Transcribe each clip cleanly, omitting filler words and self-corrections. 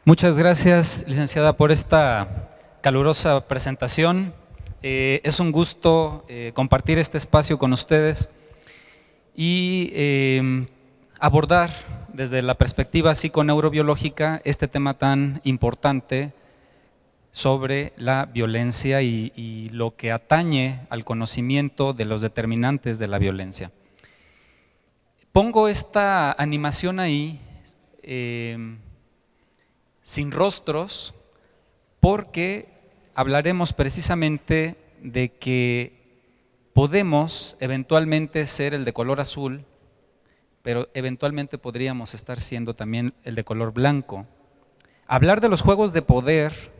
Muchas gracias, licenciada, por esta calurosa presentación. Es un gusto compartir este espacio con ustedes y abordar desde la perspectiva psiconeurobiológica este tema tan importante sobre la violencia y lo que atañe al conocimiento de los determinantes de la violencia. Pongo esta animación ahí sin rostros porque hablaremos precisamente de que podemos eventualmente ser el de color azul, pero eventualmente podríamos estar siendo también el de color blanco. Hablar de los juegos de poder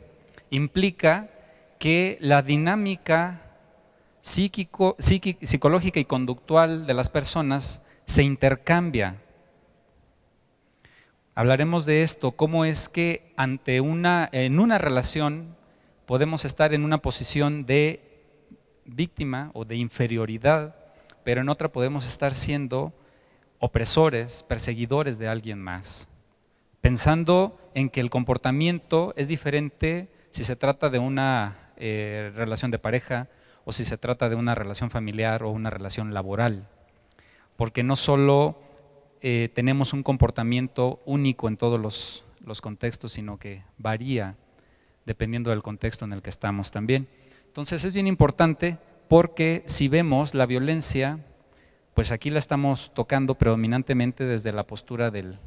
implica que la dinámica psicológica y conductual de las personas se intercambia. Hablaremos de esto, cómo es que en una relación podemos estar en una posición de víctima o de inferioridad, pero en otra podemos estar siendo opresores, perseguidores de alguien más, pensando en que el comportamiento es diferente si se trata de una relación de pareja o si se trata de una relación familiar o una relación laboral, porque no solo tenemos un comportamiento único en todos los contextos, sino que varía dependiendo del contexto en el que estamos también. Entonces es bien importante porque si vemos la violencia, pues aquí la estamos tocando predominantemente desde la postura del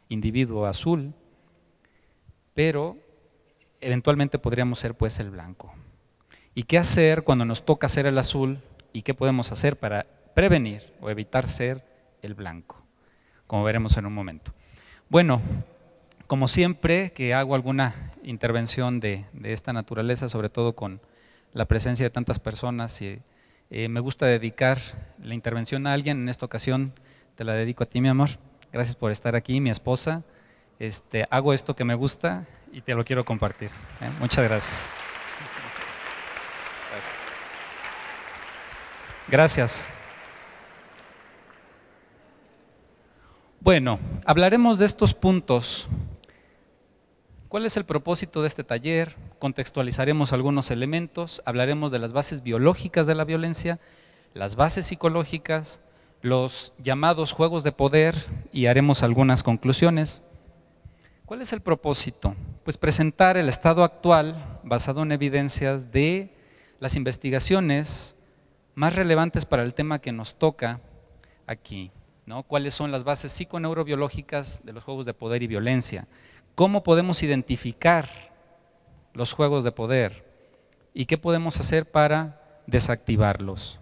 individuo azul, pero eventualmente podríamos ser pues el blanco. ¿Y qué hacer cuando nos toca ser el azul? ¿Y qué podemos hacer para prevenir o evitar ser el blanco? Como veremos en un momento. Bueno, como siempre que hago alguna intervención de esta naturaleza, sobre todo con la presencia de tantas personas, me gusta dedicar la intervención a alguien. En esta ocasión te la dedico a ti, mi amor. Gracias por estar aquí, mi esposa. Hago esto que me gusta y te lo quiero compartir. Muchas gracias. Gracias. Bueno, hablaremos de estos puntos. ¿Cuál es el propósito de este taller? Contextualizaremos algunos elementos, hablaremos de las bases biológicas de la violencia, las bases psicológicas, los llamados juegos de poder y haremos algunas conclusiones. ¿Cuál es el propósito? Pues presentar el estado actual basado en evidencias de las investigaciones más relevantes para el tema que nos toca aquí, ¿no? ¿Cuáles son las bases psiconeurobiológicas de los juegos de poder y violencia? ¿Cómo podemos identificar los juegos de poder? ¿Y qué podemos hacer para desactivarlos?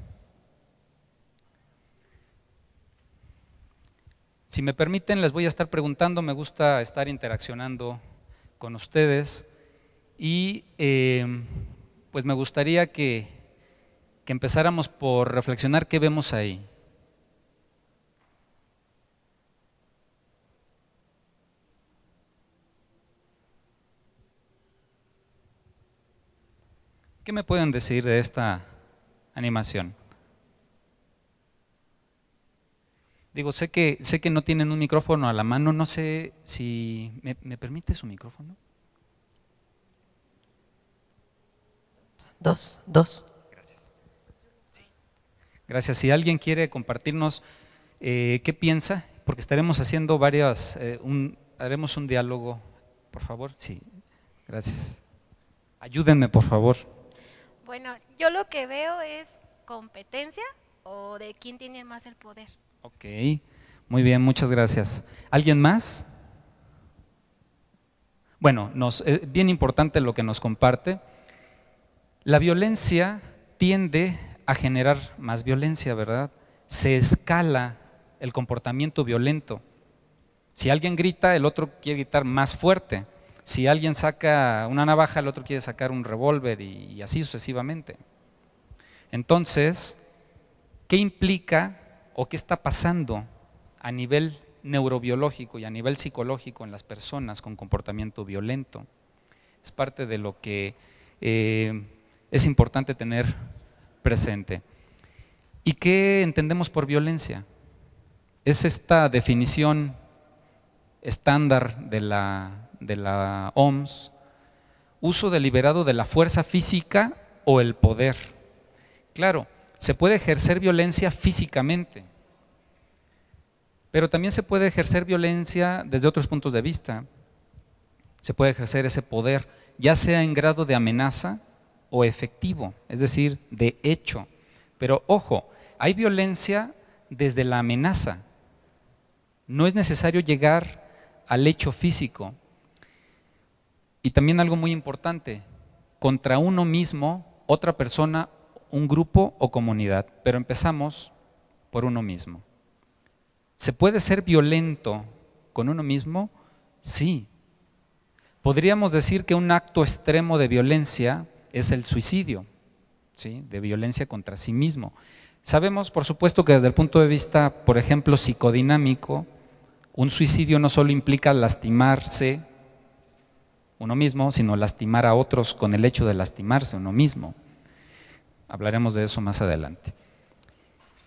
Si me permiten, les voy a estar preguntando, me gusta estar interaccionando con ustedes y pues me gustaría que empezáramos por reflexionar qué vemos ahí. ¿Qué me pueden decir de esta animación? Digo, sé que no tienen un micrófono a la mano, no sé si… ¿Me permite su micrófono? Dos. Gracias. Sí. Gracias. Si alguien quiere compartirnos qué piensa, porque estaremos haciendo haremos un diálogo, por favor. Sí, gracias. Ayúdenme, por favor. Bueno, yo lo que veo es competencia o de quién tiene más el poder. Ok, muy bien, muchas gracias. ¿Alguien más? Bueno, es bien importante lo que nos comparte. La violencia tiende a generar más violencia, ¿verdad? Se escala el comportamiento violento. Si alguien grita, el otro quiere gritar más fuerte. Si alguien saca una navaja, el otro quiere sacar un revólver y así sucesivamente. Entonces, ¿qué implica o qué está pasando a nivel neurobiológico y a nivel psicológico en las personas con comportamiento violento? Es parte de lo que es importante tener presente. ¿Y qué entendemos por violencia? Es esta definición estándar de la OMS, uso deliberado de la fuerza física o el poder. Claro, se puede ejercer violencia físicamente, pero también se puede ejercer violencia desde otros puntos de vista. Se puede ejercer ese poder, ya sea en grado de amenaza o efectivo, es decir, de hecho. Pero ojo, hay violencia desde la amenaza. No es necesario llegar al hecho físico. Y también algo muy importante, contra uno mismo, otra persona, un grupo o comunidad. Pero empezamos por uno mismo. ¿Se puede ser violento con uno mismo? Sí. Podríamos decir que un acto extremo de violencia es el suicidio, ¿sí? De violencia contra sí mismo. Sabemos, por supuesto, que desde el punto de vista, por ejemplo, psicodinámico, un suicidio no solo implica lastimarse uno mismo, sino lastimar a otros con el hecho de lastimarse uno mismo. Hablaremos de eso más adelante.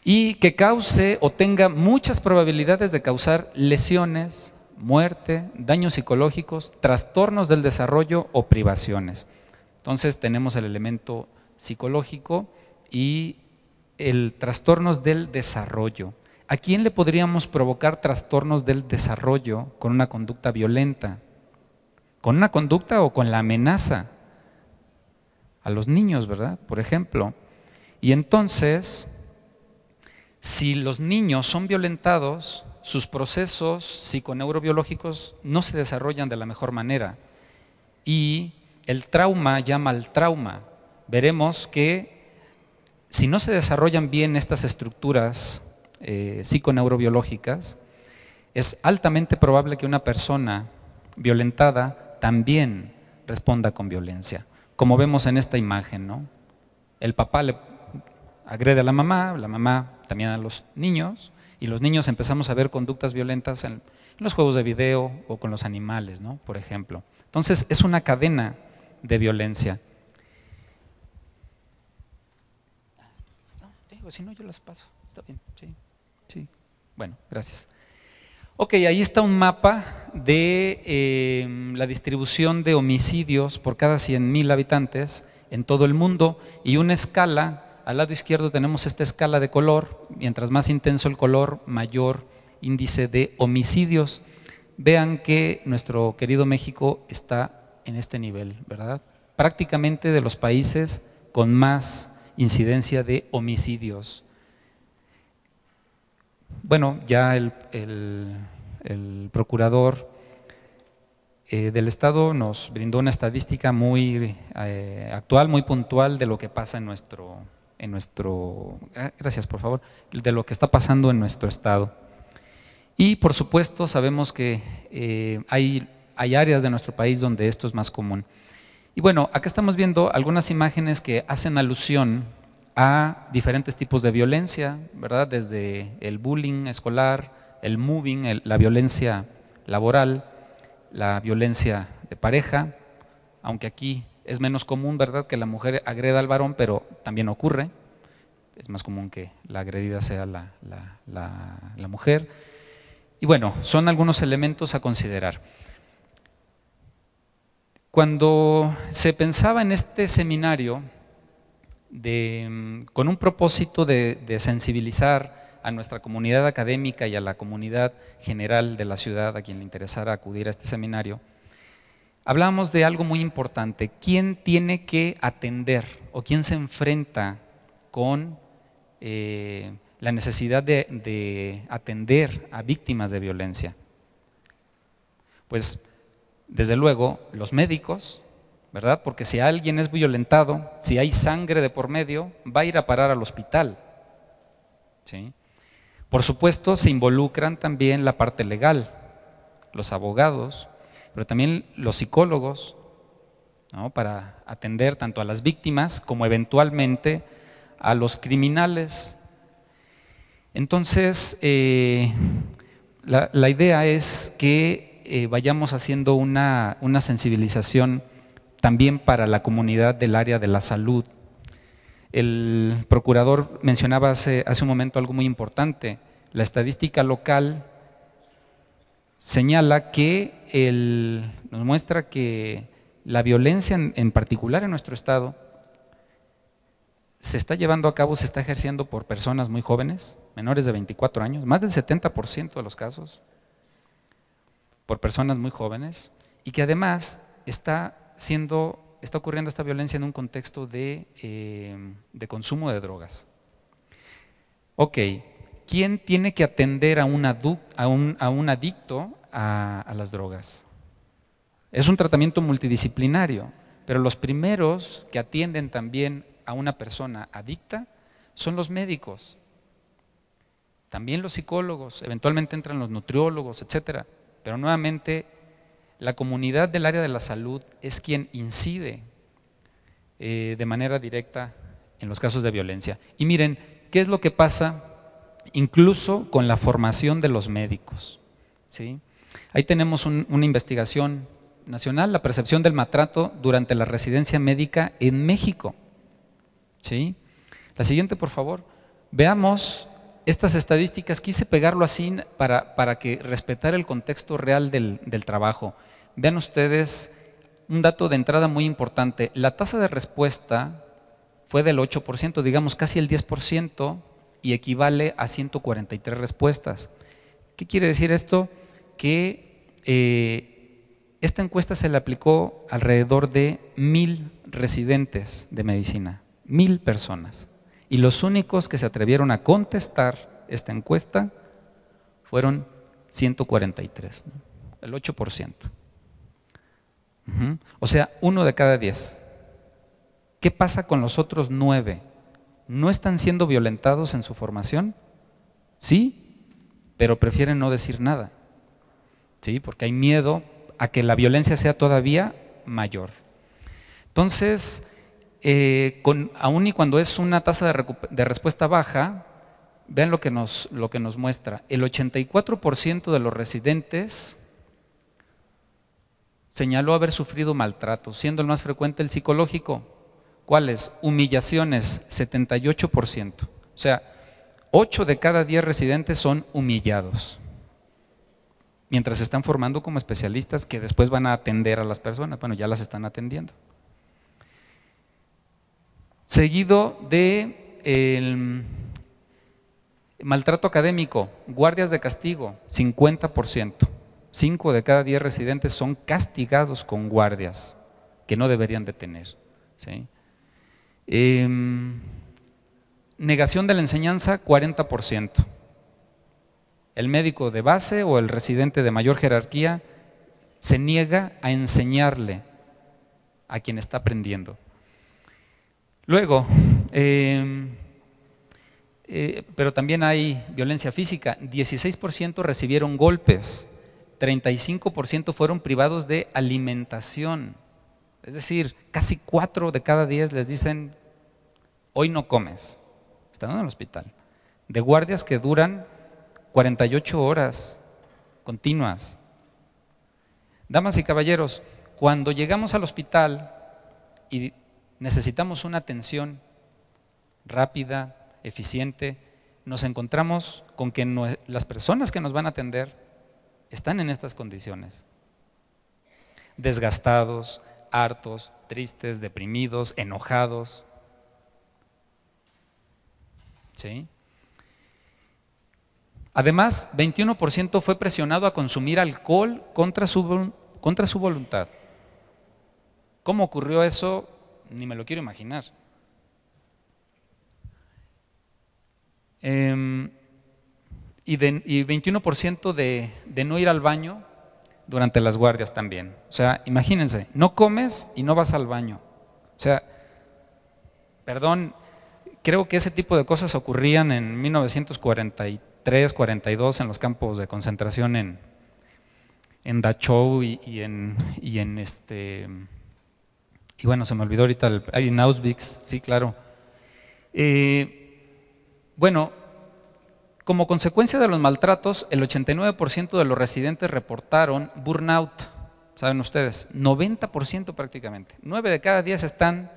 Y que cause o tenga muchas probabilidades de causar lesiones, muerte, daños psicológicos, trastornos del desarrollo o privaciones. Entonces tenemos el elemento psicológico y el trastornos del desarrollo. ¿A quién le podríamos provocar trastornos del desarrollo con una conducta violenta? ¿Con una conducta o con la amenaza? A los niños, ¿verdad? Por ejemplo. Y entonces, si los niños son violentados, sus procesos psiconeurobiológicos no se desarrollan de la mejor manera y el trauma llama al trauma. Veremos que si no se desarrollan bien estas estructuras psiconeurobiológicas, es altamente probable que una persona violentada también responda con violencia, como vemos en esta imagen, ¿no? El papá le agrede a la mamá también a los niños, y los niños empezamos a ver conductas violentas en los juegos de video o con los animales, ¿no? Por ejemplo. Entonces es una cadena de violencia. No, si no yo las paso, está bien, sí. Bueno, gracias. Ok, ahí está un mapa de la distribución de homicidios por cada 100,000 habitantes en todo el mundo y una escala. Al lado izquierdo tenemos esta escala de color, mientras más intenso el color, mayor índice de homicidios. Vean que nuestro querido México está en este nivel, ¿verdad? Prácticamente de los países con más incidencia de homicidios. Bueno, ya el procurador del Estado nos brindó una estadística muy actual, muy puntual de lo que pasa en nuestro, gracias por favor, de lo que está pasando en nuestro estado. Y por supuesto sabemos que hay áreas de nuestro país donde esto es más común. Y bueno, acá estamos viendo algunas imágenes que hacen alusión a diferentes tipos de violencia, ¿verdad? Desde el bullying escolar, el mobbing, la violencia laboral, la violencia de pareja, aunque aquí es menos común, ¿verdad?, que la mujer agreda al varón, pero también ocurre. Es más común que la agredida sea la mujer. Y bueno, son algunos elementos a considerar. Cuando se pensaba en este seminario con un propósito de sensibilizar a nuestra comunidad académica y a la comunidad general de la ciudad, a quien le interesara acudir a este seminario, hablábamos de algo muy importante: ¿quién tiene que atender o quién se enfrenta con la necesidad de atender a víctimas de violencia? Pues desde luego los médicos, ¿verdad? Porque si alguien es violentado, si hay sangre de por medio, va a ir a parar al hospital, ¿sí? Por supuesto se involucran también la parte legal, los abogados, pero también los psicólogos, ¿no?, para atender tanto a las víctimas como eventualmente a los criminales. Entonces, la idea es que vayamos haciendo una sensibilización también para la comunidad del área de la salud. El procurador mencionaba hace un momento algo muy importante: la estadística local señala que nos muestra que la violencia en particular en nuestro estado se está llevando a cabo, se está ejerciendo por personas muy jóvenes, menores de 24 años, más del 70% de los casos, por personas muy jóvenes, y que además está ocurriendo esta violencia en un contexto de consumo de drogas. Ok, ¿quién tiene que atender a un adicto a las drogas? Es un tratamiento multidisciplinario, pero los primeros que atienden también a una persona adicta son los médicos, también los psicólogos, eventualmente entran los nutriólogos, etcétera, pero nuevamente la comunidad del área de la salud es quien incide de manera directa en los casos de violencia. Y miren, ¿qué es lo que pasa incluso con la formación de los médicos? ¿Sí? Ahí tenemos una investigación nacional, la percepción del maltrato durante la residencia médica en México. ¿Sí? La siguiente, por favor. Veamos estas estadísticas. Quise pegarlo así para que respetar el contexto real del trabajo. Vean ustedes un dato de entrada muy importante. La tasa de respuesta fue del 8%, digamos casi el 10%, y equivale a 143 respuestas. ¿Qué quiere decir esto? Que esta encuesta se le aplicó alrededor de 1000 residentes de medicina, 1000 personas. Y los únicos que se atrevieron a contestar esta encuesta fueron 143, ¿no? El 8%. O sea, 1 de cada 10. ¿Qué pasa con los otros 9? ¿No están siendo violentados en su formación? Sí, pero prefieren no decir nada. ¿Sí? Porque hay miedo a que la violencia sea todavía mayor. Entonces, aun y cuando es una tasa de respuesta baja, vean lo que nos muestra. El 84% de los residentes señaló haber sufrido maltrato, siendo el más frecuente el psicológico. ¿Cuáles? Humillaciones, 78%. O sea, 8 de cada 10 residentes son humillados, mientras se están formando como especialistas que después van a atender a las personas. Bueno, ya las están atendiendo. Seguido de el maltrato académico, guardias de castigo, 50%. 5 de cada 10 residentes son castigados con guardias que no deberían de tener. ¿Sí? Negación de la enseñanza, 40%. El médico de base o el residente de mayor jerarquía se niega a enseñarle a quien está aprendiendo. Luego, pero también hay violencia física. 16% recibieron golpes, 35% fueron privados de alimentación. Es decir, casi 4 de cada 10 les dicen, hoy no comes, están en el hospital. De guardias que duran 48 horas continuas. Damas y caballeros, cuando llegamos al hospital y necesitamos una atención rápida, eficiente, nos encontramos con que las personas que nos van a atender están en estas condiciones. Desgastados, hartos, tristes, deprimidos, enojados. ¿Sí? Además, 21% fue presionado a consumir alcohol contra su voluntad. ¿Cómo ocurrió eso? Ni me lo quiero imaginar. Y 21% de no ir al baño durante las guardias también. O sea, imagínense, no comes y no vas al baño. O sea, perdón, creo que ese tipo de cosas ocurrían en 1943, 42 en los campos de concentración en Dachau y bueno, se me olvidó ahorita, en Auschwitz, sí, claro. Bueno, como consecuencia de los maltratos, el 89% de los residentes reportaron burnout, ¿saben ustedes? 90% prácticamente. 9 de cada 10 están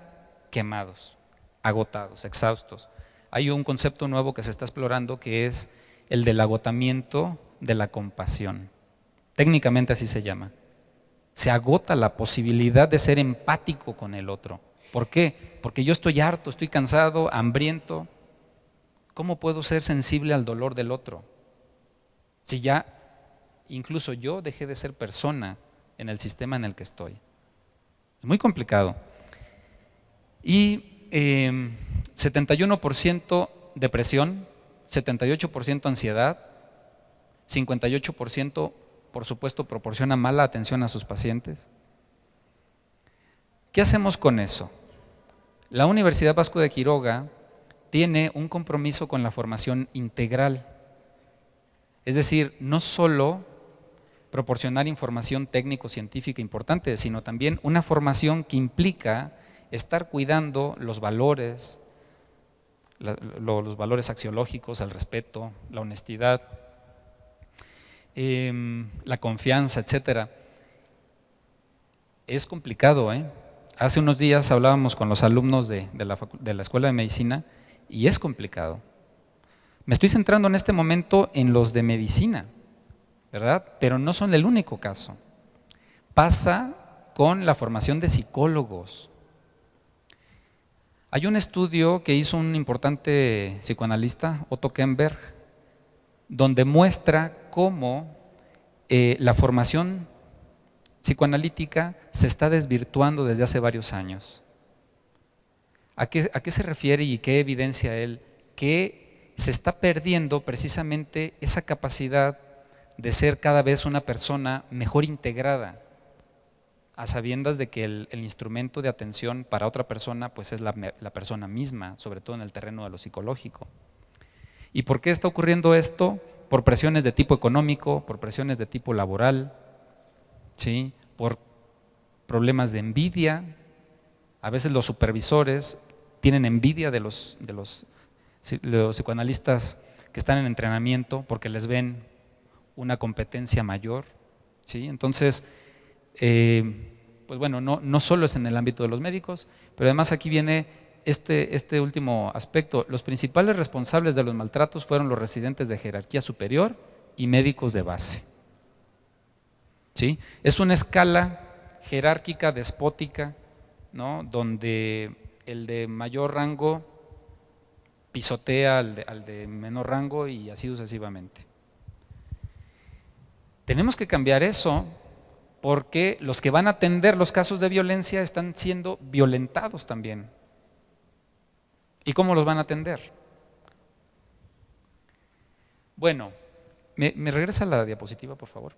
quemados, agotados, exhaustos. Hay un concepto nuevo que se está explorando que es el del agotamiento de la compasión. Técnicamente así se llama. Se agota la posibilidad de ser empático con el otro. ¿Por qué? Porque yo estoy harto, estoy cansado, hambriento. ¿Cómo puedo ser sensible al dolor del otro? Si ya incluso yo dejé de ser persona en el sistema en el que estoy. Es muy complicado. Y 71% depresión, 78% ansiedad, 58% por supuesto proporciona mala atención a sus pacientes. ¿Qué hacemos con eso? La Universidad Vasco de Quiroga tiene un compromiso con la formación integral. Es decir, no solo proporcionar información técnico-científica importante, sino también una formación que implica estar cuidando los valores, los valores axiológicos, el respeto, la honestidad, la confianza, etcétera. Es complicado, ¿eh? Hace unos días hablábamos con los alumnos de la Escuela de Medicina y es complicado. Me estoy centrando en este momento en los de medicina, ¿verdad? Pero no son el único caso. Pasa con la formación de psicólogos. Hay un estudio que hizo un importante psicoanalista, Otto Kemberg, donde muestra cómo la formación psicoanalítica se está desvirtuando desde hace varios años. ¿A qué se refiere y qué evidencia él? Que se está perdiendo precisamente esa capacidad de ser cada vez una persona mejor integrada, a sabiendas de que el instrumento de atención para otra persona pues es la persona misma, sobre todo en el terreno de lo psicológico. ¿Y por qué está ocurriendo esto? Por presiones de tipo económico, por presiones de tipo laboral, ¿sí? Por problemas de envidia. A veces los supervisores tienen envidia de los psicoanalistas que están en entrenamiento porque les ven una competencia mayor, ¿sí? Entonces, pues bueno, no solo es en el ámbito de los médicos, pero además aquí viene este último aspecto. Los principales responsables de los maltratos fueron los residentes de jerarquía superior y médicos de base, ¿sí? Es una escala jerárquica, despótica, ¿no? Donde el de mayor rango pisotea al de menor rango y así sucesivamente. Tenemos que cambiar eso porque los que van a atender los casos de violencia están siendo violentados también. ¿Y cómo los van a atender? Bueno, ¿me regresa la diapositiva, por favor?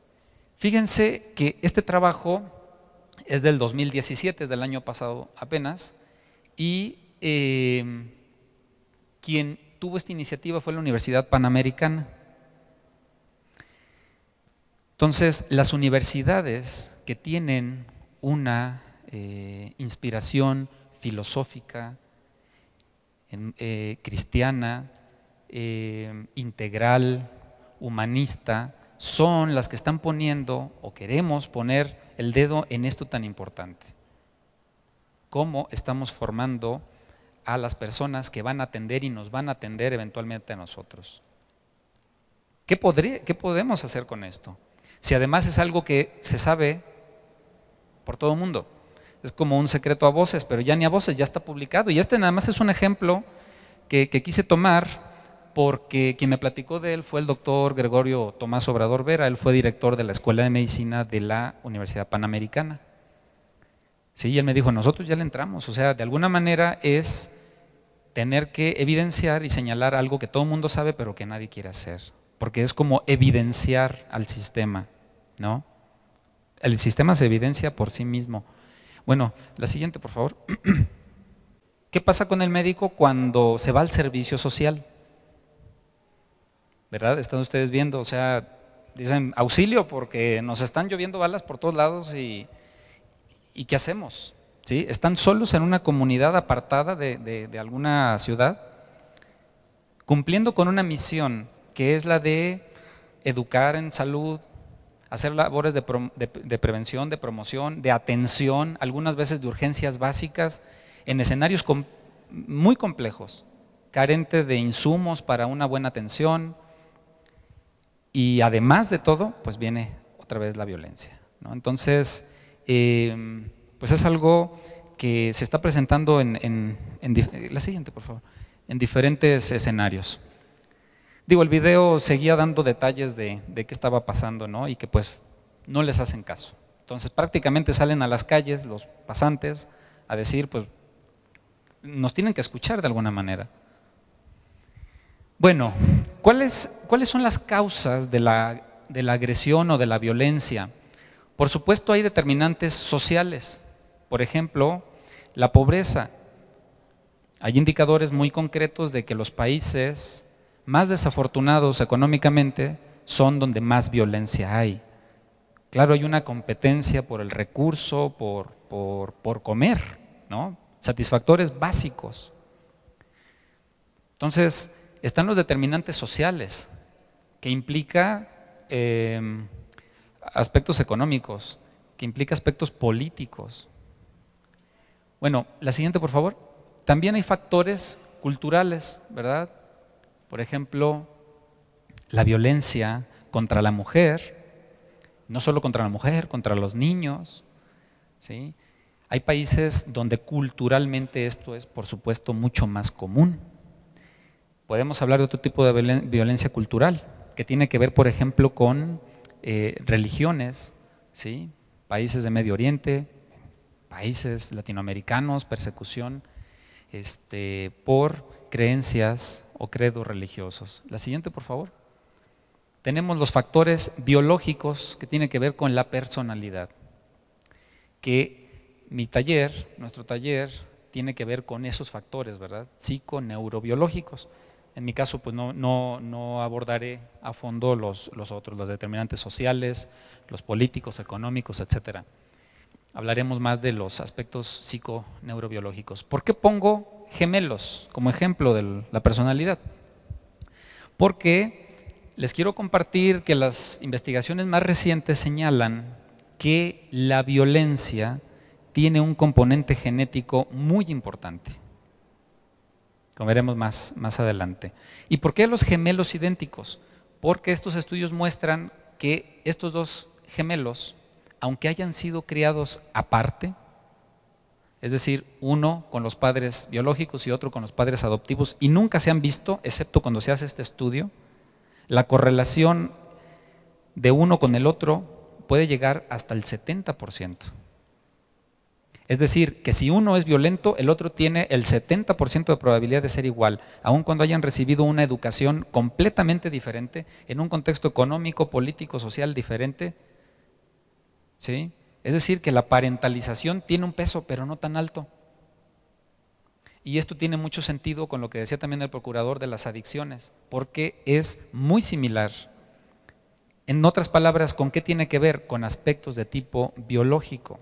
Fíjense que este trabajo es del 2017, es del año pasado apenas, y quien tuvo esta iniciativa fue la Universidad Panamericana. Entonces, las universidades que tienen una inspiración filosófica, cristiana, integral, humanista, son las que están poniendo o queremos poner el dedo en esto tan importante. ¿Cómo estamos formando a las personas que van a atender y nos van a atender eventualmente a nosotros? ¿Qué podemos hacer con esto? Si además es algo que se sabe por todo el mundo. Es como un secreto a voces, pero ya ni a voces, ya está publicado. Y este nada más es un ejemplo que quise tomar porque quien me platicó de él fue el doctor Gregorio Tomás Obrador Vera. Él fue director de la Escuela de Medicina de la Universidad Panamericana. Sí, y él me dijo, nosotros ya le entramos. O sea, de alguna manera es tener que evidenciar y señalar algo que todo el mundo sabe, pero que nadie quiere hacer. Porque es como evidenciar al sistema, ¿no? El sistema se evidencia por sí mismo. Bueno, la siguiente, por favor. ¿Qué pasa con el médico cuando se va al servicio social? ¿Verdad? Están ustedes viendo, o sea, dicen auxilio porque nos están lloviendo balas por todos lados y ¿qué hacemos? ¿Sí? Están solos en una comunidad apartada de alguna ciudad, cumpliendo con una misión que es la de educar en salud, hacer labores de prevención, de promoción, de atención, algunas veces de urgencias básicas, en escenarios muy complejos, carente de insumos para una buena atención, y además de todo, pues viene otra vez la violencia, ¿no? Entonces, pues es algo que se está presentando la siguiente, por favor, en diferentes escenarios. Digo, el video seguía dando detalles de qué estaba pasando, ¿no? Y que pues no les hacen caso. Entonces prácticamente salen a las calles los pasantes a decir, pues nos tienen que escuchar de alguna manera. Bueno, ¿cuáles son las causas de la agresión o de la violencia? Por supuesto hay determinantes sociales, por ejemplo, la pobreza. Hay indicadores muy concretos de que los países más desafortunados económicamente son donde más violencia hay. Claro, hay una competencia por el recurso, por comer, ¿no? Satisfactores básicos. Entonces, están los determinantes sociales, que implica aspectos económicos, que implica aspectos políticos. Bueno, la siguiente, por favor. También hay factores culturales, ¿verdad? Por ejemplo, la violencia contra la mujer, no solo contra la mujer, contra los niños, ¿sí? Hay países donde culturalmente esto es, por supuesto, mucho más común. Podemos hablar de otro tipo de violencia cultural, que tiene que ver, por ejemplo, con religiones, ¿sí? Países de Medio Oriente, países latinoamericanos, persecución por creencias o credos religiosos. La siguiente, por favor. Tenemos los factores biológicos que tienen que ver con la personalidad, que nuestro taller, tiene que ver con esos factores, ¿verdad? Psico-neurobiológicos. En mi caso, pues no abordaré a fondo los otros, los determinantes sociales, los políticos, económicos, etcétera. Hablaremos más de los aspectos psico-neurobiológicos. ¿Por qué pongo gemelos como ejemplo de la personalidad? Porque les quiero compartir que las investigaciones más recientes señalan que la violencia tiene un componente genético muy importante, como veremos más adelante. ¿Y por qué los gemelos idénticos? Porque estos estudios muestran que estos dos gemelos, aunque hayan sido criados aparte, es decir, uno con los padres biológicos y otro con los padres adoptivos, y nunca se han visto, excepto cuando se hace este estudio, la correlación de uno con el otro puede llegar hasta el 70%. Es decir, que si uno es violento, el otro tiene el 70% de probabilidad de ser igual, aun cuando hayan recibido una educación completamente diferente, en un contexto económico, político, social diferente, ¿sí? Es decir, que la parentalización tiene un peso, pero no tan alto. Y esto tiene mucho sentido con lo que decía también el procurador de las adicciones, porque es muy similar. En otras palabras, ¿con qué tiene que ver? Con aspectos de tipo biológico.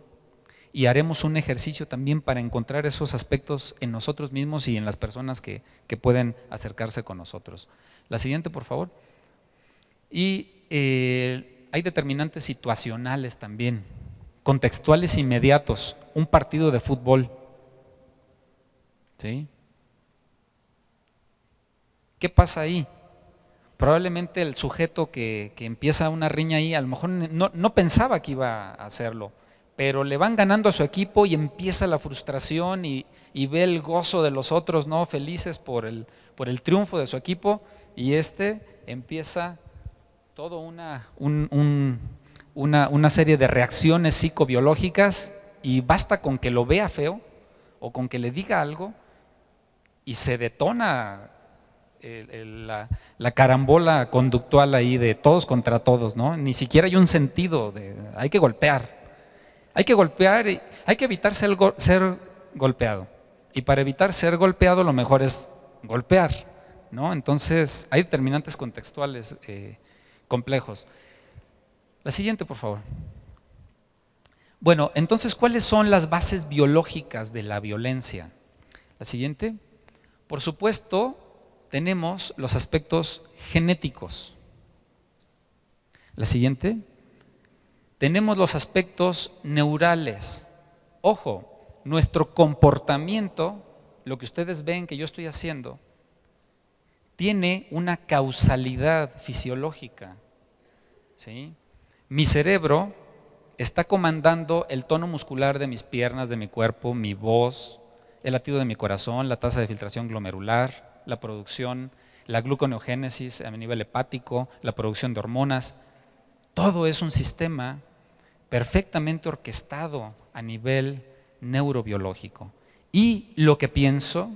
Y haremos un ejercicio también para encontrar esos aspectos en nosotros mismos y en las personas que pueden acercarse con nosotros. La siguiente, por favor. Y hay determinantes situacionales también, contextuales inmediatos. Un partido de fútbol, ¿sí? ¿Qué pasa ahí? Probablemente el sujeto que empieza una riña ahí, a lo mejor no pensaba que iba a hacerlo, pero le van ganando a su equipo y empieza la frustración y ve el gozo de los otros, ¿no? Felices por el triunfo de su equipo, y empieza toda una serie de reacciones psicobiológicas, y basta con que lo vea feo o con que le diga algo y se detona la carambola conductual ahí de todos contra todos, ¿no? Ni siquiera hay un sentido hay que golpear. Hay que golpear y hay que evitar ser golpeado. Y para evitar ser golpeado lo mejor es golpear, ¿no? Entonces hay determinantes contextuales complejos. La siguiente, por favor. Bueno, entonces, ¿cuáles son las bases biológicas de la violencia? La siguiente. Por supuesto, tenemos los aspectos genéticos. La siguiente. Tenemos los aspectos neurales. Ojo, nuestro comportamiento, lo que ustedes ven que yo estoy haciendo, tiene una causalidad fisiológica, ¿sí? mi cerebro está comandando el tono muscular de mis piernas, de mi cuerpo, mi voz, el latido de mi corazón, la tasa de filtración glomerular, la producción, la gluconeogénesis a nivel hepático, la producción de hormonas. Todo es un sistema perfectamente orquestado a nivel neurobiológico. Y lo que pienso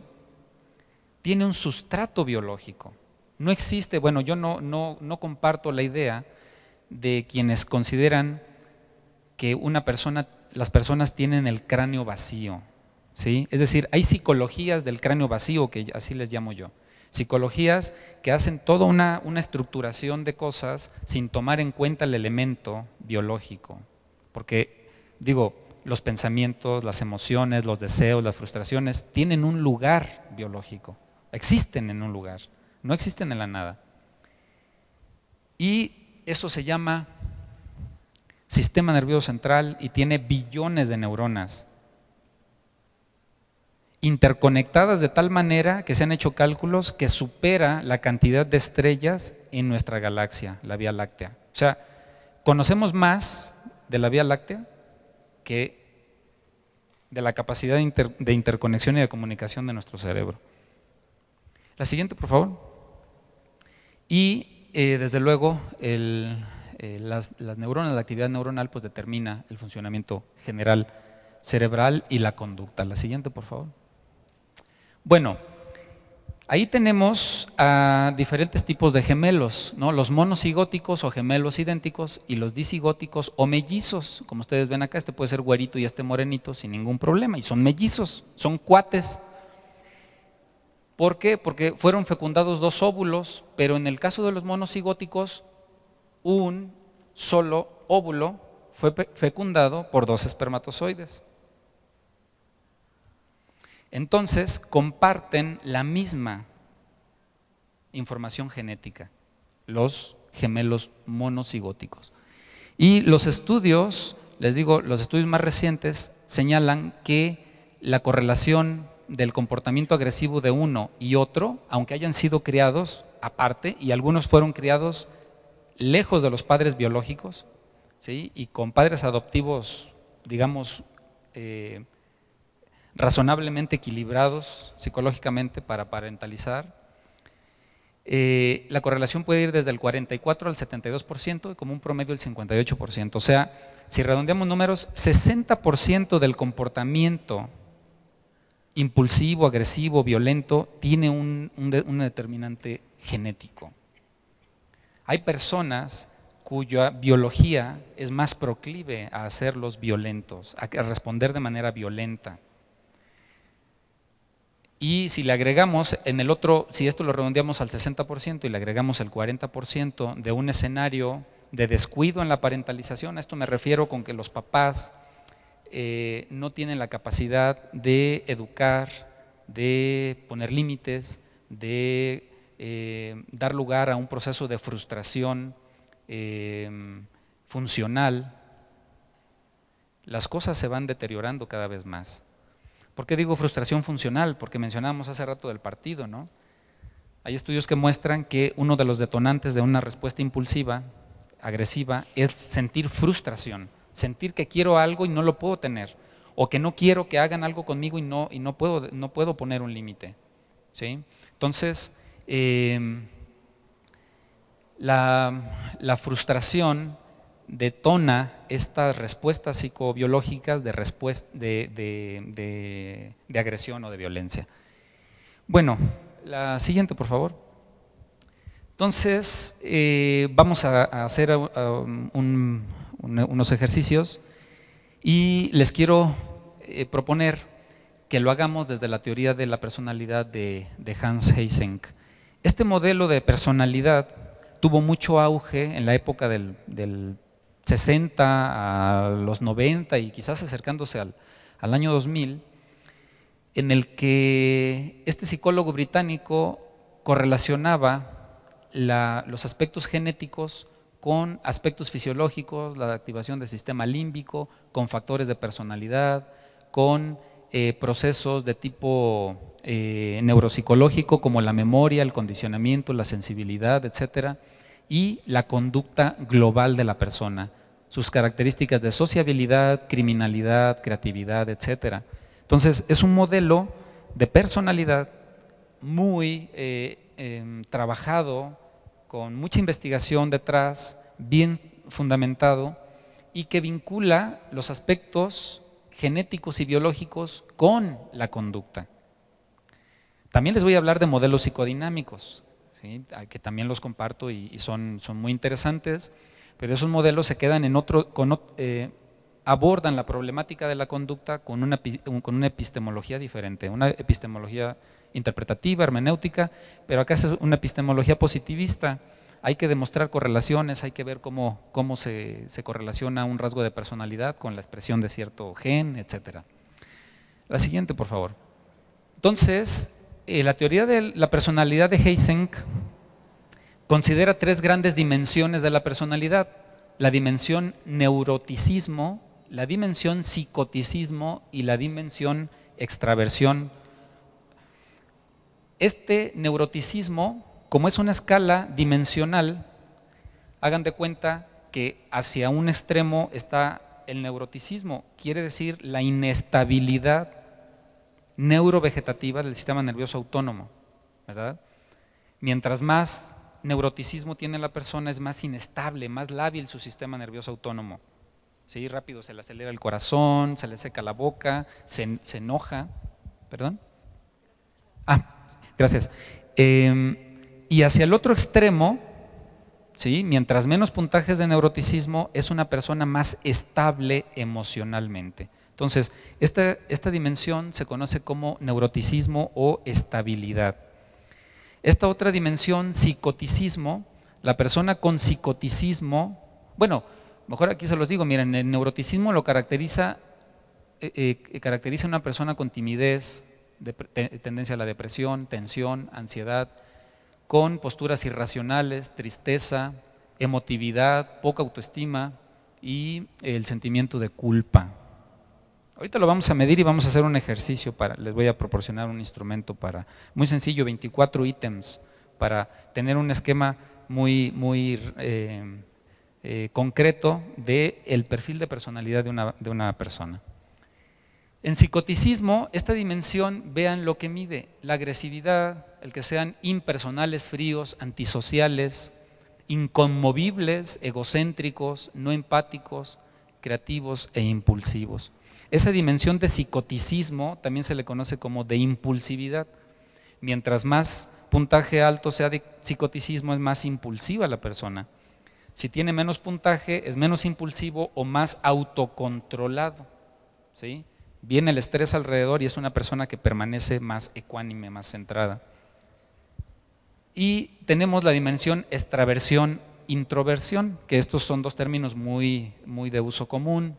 tiene un sustrato biológico. No existe, bueno, yo no comparto la idea de quienes consideran que las personas tienen el cráneo vacío, ¿sí? Es decir, hay psicologías del cráneo vacío, que así les llamo yo. Psicologías que hacen toda una estructuración de cosas sin tomar en cuenta el elemento biológico. Porque, digo, los pensamientos, las emociones, los deseos, las frustraciones tienen un lugar biológico, existen en un lugar, no existen en la nada. Y eso se llama sistema nervioso central y tiene billones de neuronas interconectadas de tal manera que se han hecho cálculos que supera la cantidad de estrellas en nuestra galaxia, la Vía Láctea. O sea, conocemos más de la Vía Láctea que de la capacidad de interconexión y de comunicación de nuestro cerebro. La siguiente, por favor. Y desde luego las neuronas, la actividad neuronal pues determina el funcionamiento general cerebral y la conducta. La siguiente, por favor. Bueno, ahí tenemos a diferentes tipos de gemelos, ¿no? Los monocigóticos o gemelos idénticos y los disigóticos o mellizos. Como ustedes ven acá, este puede ser güerito y este morenito sin ningún problema, y son mellizos, son cuates. ¿Por qué? Porque fueron fecundados dos óvulos, pero en el caso de los monocigóticos, un solo óvulo fue fecundado por dos espermatozoides. Entonces, comparten la misma información genética, los gemelos monocigóticos. Y los estudios, les digo, los estudios más recientes señalan que la correlación del comportamiento agresivo de uno y otro, aunque hayan sido criados aparte, y algunos fueron criados lejos de los padres biológicos, ¿sí? Y con padres adoptivos, digamos, razonablemente equilibrados psicológicamente para parentalizar, la correlación puede ir desde el 44 al 72% y como un promedio el 58%. O sea, si redondeamos números, 60% del comportamiento impulsivo, agresivo, violento, tiene un determinante genético. Hay personas cuya biología es más proclive a hacerlos violentos, a responder de manera violenta. Y si le agregamos en el otro, si esto lo redondeamos al 60% y le agregamos el 40% de un escenario de descuido en la parentalización, a esto me refiero con que los papás no tienen la capacidad de educar, de poner límites, de dar lugar a un proceso de frustración funcional, las cosas se van deteriorando cada vez más. ¿Por qué digo frustración funcional? Porque mencionábamos hace rato del partido, ¿no? Hay estudios que muestran que uno de los detonantes de una respuesta impulsiva, agresiva, es sentir frustración, sentir que quiero algo y no lo puedo tener, o que no quiero que hagan algo conmigo y no puedo poner un límite, ¿sí? Entonces, la frustración detona estas respuestas psicobiológicas de agresión o de violencia. Bueno, la siguiente, por favor. Entonces, vamos a hacer unos ejercicios y les quiero proponer que lo hagamos desde la teoría de la personalidad de Hans Eysenck. Este modelo de personalidad tuvo mucho auge en la época del 60 a los 90 y quizás acercándose al año 2000, en el que este psicólogo británico correlacionaba los aspectos genéticos con aspectos fisiológicos, la activación del sistema límbico, con factores de personalidad, con procesos de tipo neuropsicológico como la memoria, el condicionamiento, la sensibilidad, etcétera, y la conducta global de la persona, sus características de sociabilidad, criminalidad, creatividad, etc. Entonces, es un modelo de personalidad muy trabajado, con mucha investigación detrás, bien fundamentado, y que vincula los aspectos genéticos y biológicos con la conducta. También les voy a hablar de modelos psicodinámicos, ¿sí?, que también los comparto y son muy interesantes, pero esos modelos se quedan en abordan la problemática de la conducta con una epistemología diferente, una epistemología interpretativa, hermenéutica, pero acá es una epistemología positivista. Hay que demostrar correlaciones, hay que ver cómo se correlaciona un rasgo de personalidad con la expresión de cierto gen, etc. La siguiente, por favor. Entonces, la teoría de la personalidad de Eysenck considera tres grandes dimensiones de la personalidad: la dimensión neuroticismo, la dimensión psicoticismo y la dimensión extraversión. Este neuroticismo, como es una escala dimensional, hagan de cuenta que hacia un extremo está el neuroticismo, quiere decir la inestabilidad neurovegetativa del sistema nervioso autónomo, ¿verdad? Mientras más neuroticismo tiene la persona, es más inestable, más lábil su sistema nervioso autónomo. ¿Sí? Rápido se le acelera el corazón, se le seca la boca, se enoja. ¿Perdón? Gracias. Y hacia el otro extremo, ¿sí?, mientras menos puntajes de neuroticismo, es una persona más estable emocionalmente. Entonces, esta dimensión se conoce como neuroticismo o estabilidad. Esta otra dimensión, psicoticismo, la persona con psicoticismo, bueno, mejor aquí se los digo, miren, el neuroticismo lo caracteriza una persona con timidez, tendencia a la depresión, tensión, ansiedad, con posturas irracionales, tristeza, emotividad, poca autoestima y el sentimiento de culpa. Ahorita lo vamos a medir y vamos a hacer un ejercicio, les voy a proporcionar un instrumento muy sencillo, 24 ítems, para tener un esquema muy concreto del perfil de personalidad de una persona. En psicoticismo, esta dimensión, vean lo que mide: la agresividad, el que sean impersonales, fríos, antisociales, inconmovibles, egocéntricos, no empáticos, creativos e impulsivos. Esa dimensión de psicoticismo también se le conoce como de impulsividad. Mientras más puntaje alto sea de psicoticismo, es más impulsiva la persona. Si tiene menos puntaje, es menos impulsivo o más autocontrolado, ¿sí? Viene el estrés alrededor y es una persona que permanece más ecuánime, más centrada. Y tenemos la dimensión extraversión, introversión, que estos son dos términos muy de uso común.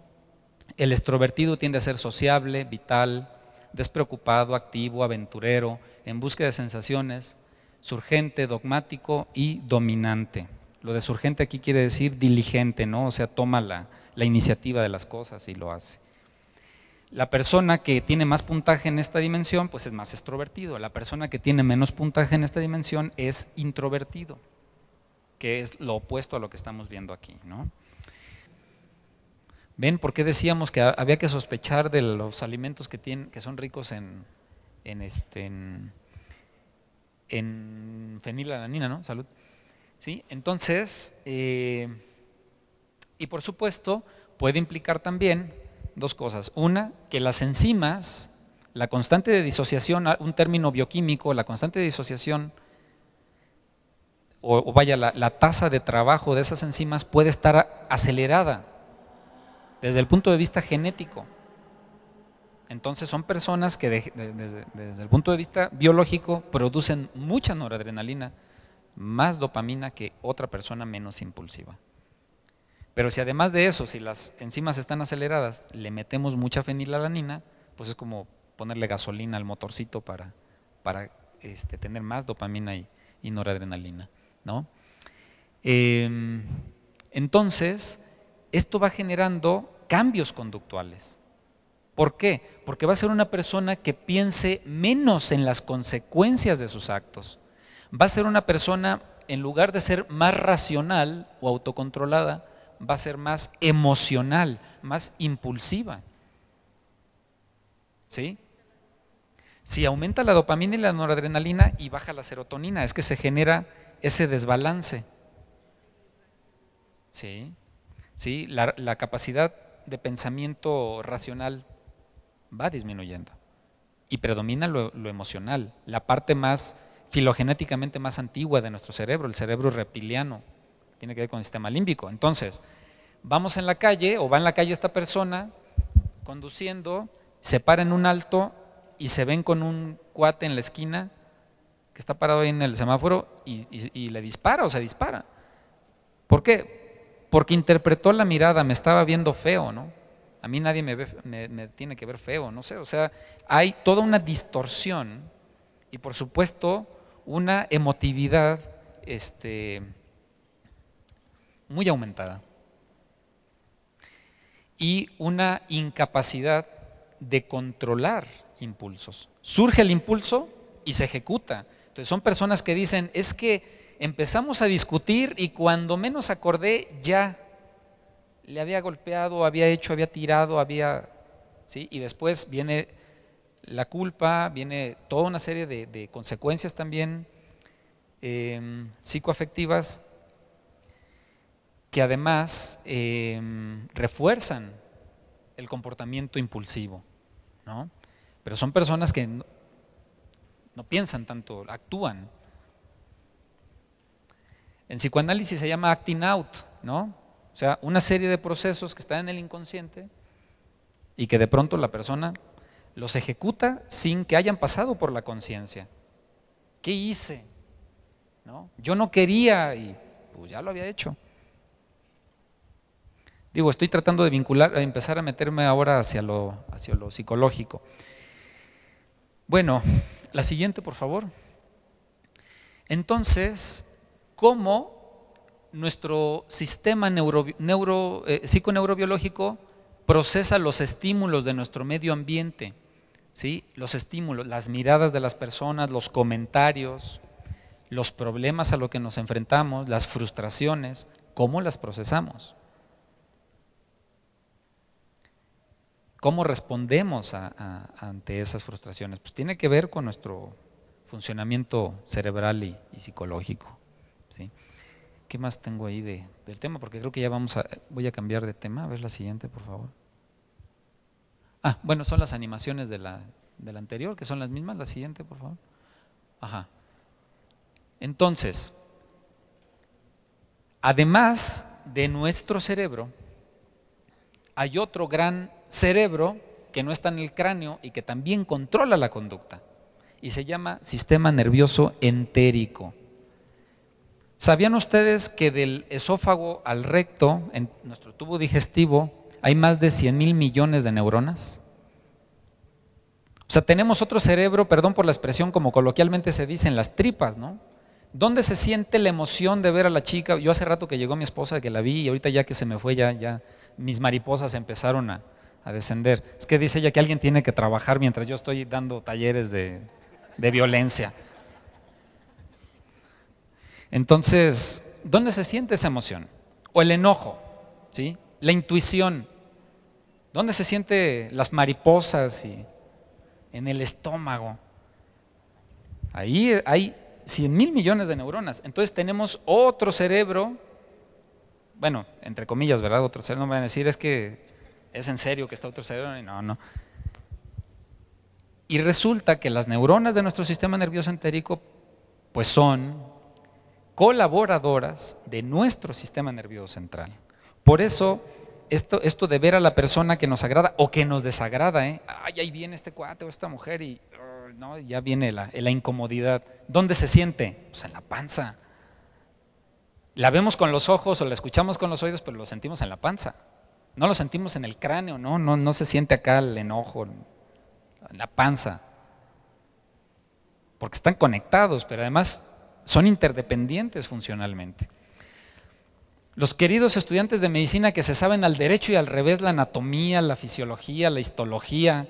El extrovertido tiende a ser sociable, vital, despreocupado, activo, aventurero, en búsqueda de sensaciones, surgente, dogmático y dominante. Lo de surgente aquí quiere decir diligente, ¿no? O sea, toma la iniciativa de las cosas y lo hace. La persona que tiene más puntaje en esta dimensión, pues es más extrovertido. La persona que tiene menos puntaje en esta dimensión es introvertido, que es lo opuesto a lo que estamos viendo aquí, ¿no? ¿Ven por qué decíamos que había que sospechar de los alimentos que son ricos en fenilalanina, ¿no? Salud. ¿Sí? Entonces, y por supuesto, puede implicar también dos cosas. Una, que las enzimas, la constante de disociación, un término bioquímico, la constante de disociación, o vaya, la tasa de trabajo de esas enzimas puede estar acelerada desde el punto de vista genético. Entonces son personas que desde el punto de vista biológico producen mucha noradrenalina, más dopamina que otra persona menos impulsiva. Pero si además de eso, si las enzimas están aceleradas, le metemos mucha fenilalanina, pues es como ponerle gasolina al motorcito para tener más dopamina y noradrenalina, ¿no? Entonces, esto va generando cambios conductuales. ¿Por qué? Porque va a ser una persona que piense menos en las consecuencias de sus actos. Va a ser una persona, en lugar de ser más racional o autocontrolada, va a ser más emocional, más impulsiva. ¿Sí? Si aumenta la dopamina y la noradrenalina y baja la serotonina, es que se genera ese desbalance. ¿Sí? ¿Sí? La capacidad de pensamiento racional va disminuyendo y predomina lo emocional, la parte más filogenéticamente más antigua de nuestro cerebro, el cerebro reptiliano, tiene que ver con el sistema límbico. Entonces, vamos en la calle o va en la calle esta persona conduciendo, se para en un alto y se ven con un cuate en la esquina que está parado ahí en el semáforo y le dispara o se dispara. ¿Por qué? Porque interpretó la mirada, me estaba viendo feo, ¿no? A mí nadie me tiene que ver feo, no sé, o sea, hay toda una distorsión y por supuesto una emotividad muy aumentada y una incapacidad de controlar impulsos. Surge el impulso y se ejecuta. Entonces son personas que dicen, es que empezamos a discutir y cuando menos acordé ya le había golpeado, había hecho, había tirado, ¿sí? Y después viene la culpa, viene toda una serie de consecuencias también psicoafectivas que además refuerzan el comportamiento impulsivo, ¿no? Pero son personas que no piensan tanto, actúan. En psicoanálisis se llama acting out, ¿no? O sea, una serie de procesos que están en el inconsciente y que de pronto la persona los ejecuta sin que hayan pasado por la conciencia. ¿Qué hice? ¿No? Yo no quería y pues ya lo había hecho. Digo, estoy tratando de vincular, a empezar a meterme ahora hacia lo psicológico. Bueno, la siguiente, por favor. Entonces, ¿cómo nuestro sistema psiconeurobiológico procesa los estímulos de nuestro medio ambiente? ¿Sí? Los estímulos, las miradas de las personas, los comentarios, los problemas a los que nos enfrentamos, las frustraciones, ¿cómo las procesamos? ¿Cómo respondemos ante esas frustraciones? Pues tiene que ver con nuestro funcionamiento cerebral y psicológico, ¿sí? ¿Qué más tengo ahí del tema? Porque creo que ya voy a cambiar de tema. A ver la siguiente, por favor. Bueno, son las animaciones de la anterior, que son las mismas. La siguiente, por favor. Ajá. Entonces, además de nuestro cerebro, hay otro gran cerebro que no está en el cráneo y que también controla la conducta y se llama sistema nervioso entérico. ¿Sabían ustedes que del esófago al recto, en nuestro tubo digestivo, hay más de 100,000 millones de neuronas? O sea, tenemos otro cerebro, perdón por la expresión, como coloquialmente se dice, en las tripas, ¿no? ¿Dónde se siente la emoción de ver a la chica? Yo hace rato que llegó mi esposa, que la vi, y ahorita ya que se me fue, ya mis mariposas empezaron a descender. Es que dice ella que alguien tiene que trabajar mientras yo estoy dando talleres de violencia. Entonces, ¿dónde se siente esa emoción? O el enojo, ¿sí? La intuición. ¿Dónde se siente las mariposas en el estómago? Ahí hay 100,000 millones de neuronas. Entonces tenemos otro cerebro, bueno, entre comillas, ¿verdad? Otro cerebro, no me van a decir, es que es en serio que está otro cerebro. No. Y resulta que las neuronas de nuestro sistema nervioso entérico, pues son colaboradoras de nuestro sistema nervioso central. Por eso, esto de ver a la persona que nos agrada o que nos desagrada, ahí viene este cuate o esta mujer y no, ya viene la incomodidad. ¿Dónde se siente? Pues en la panza. La vemos con los ojos o la escuchamos con los oídos, pero lo sentimos en la panza. No lo sentimos en el cráneo, no se siente acá el enojo, en la panza. Porque están conectados, pero además son interdependientes funcionalmente. Los queridos estudiantes de medicina que se saben al derecho y al revés la anatomía, la fisiología, la histología,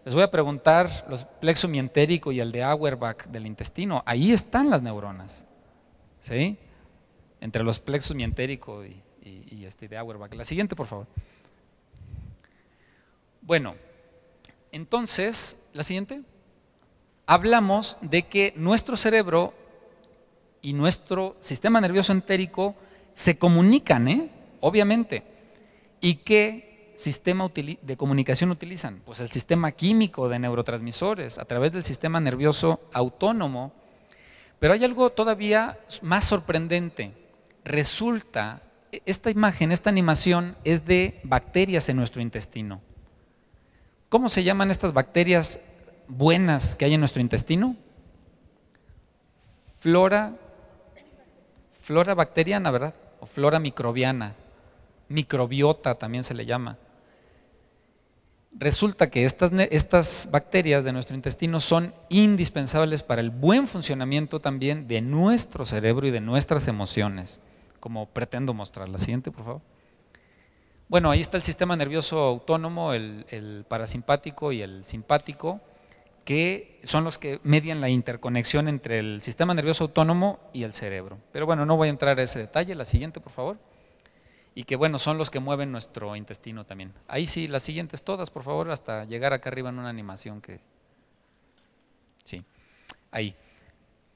les voy a preguntar los plexo mientérico y el de Auerbach del intestino, ahí están las neuronas, ¿sí? Entre los plexos mientérico de Auerbach. La siguiente, por favor. Bueno, entonces, la siguiente. Hablamos de que nuestro cerebro y nuestro sistema nervioso entérico se comunican, obviamente. ¿Y qué sistema de comunicación utilizan? Pues el sistema químico de neurotransmisores a través del sistema nervioso autónomo. Pero hay algo todavía más sorprendente. Resulta, esta imagen, esta animación es de bacterias en nuestro intestino. ¿Cómo se llaman estas bacterias buenas que hay en nuestro intestino? Flora bacteriana, ¿verdad? O flora microbiana, microbiota también se le llama. Resulta que estas bacterias de nuestro intestino son indispensables para el buen funcionamiento también de nuestro cerebro y de nuestras emociones, como pretendo mostrar. La siguiente, por favor. Bueno, ahí está el sistema nervioso autónomo, el parasimpático y el simpático, que son los que median la interconexión entre el sistema nervioso autónomo y el cerebro. Pero bueno, no voy a entrar a ese detalle. La siguiente, por favor. Y que bueno, son los que mueven nuestro intestino también. Ahí sí, las siguientes todas, por favor, hasta llegar acá arriba en una animación que… Sí, ahí.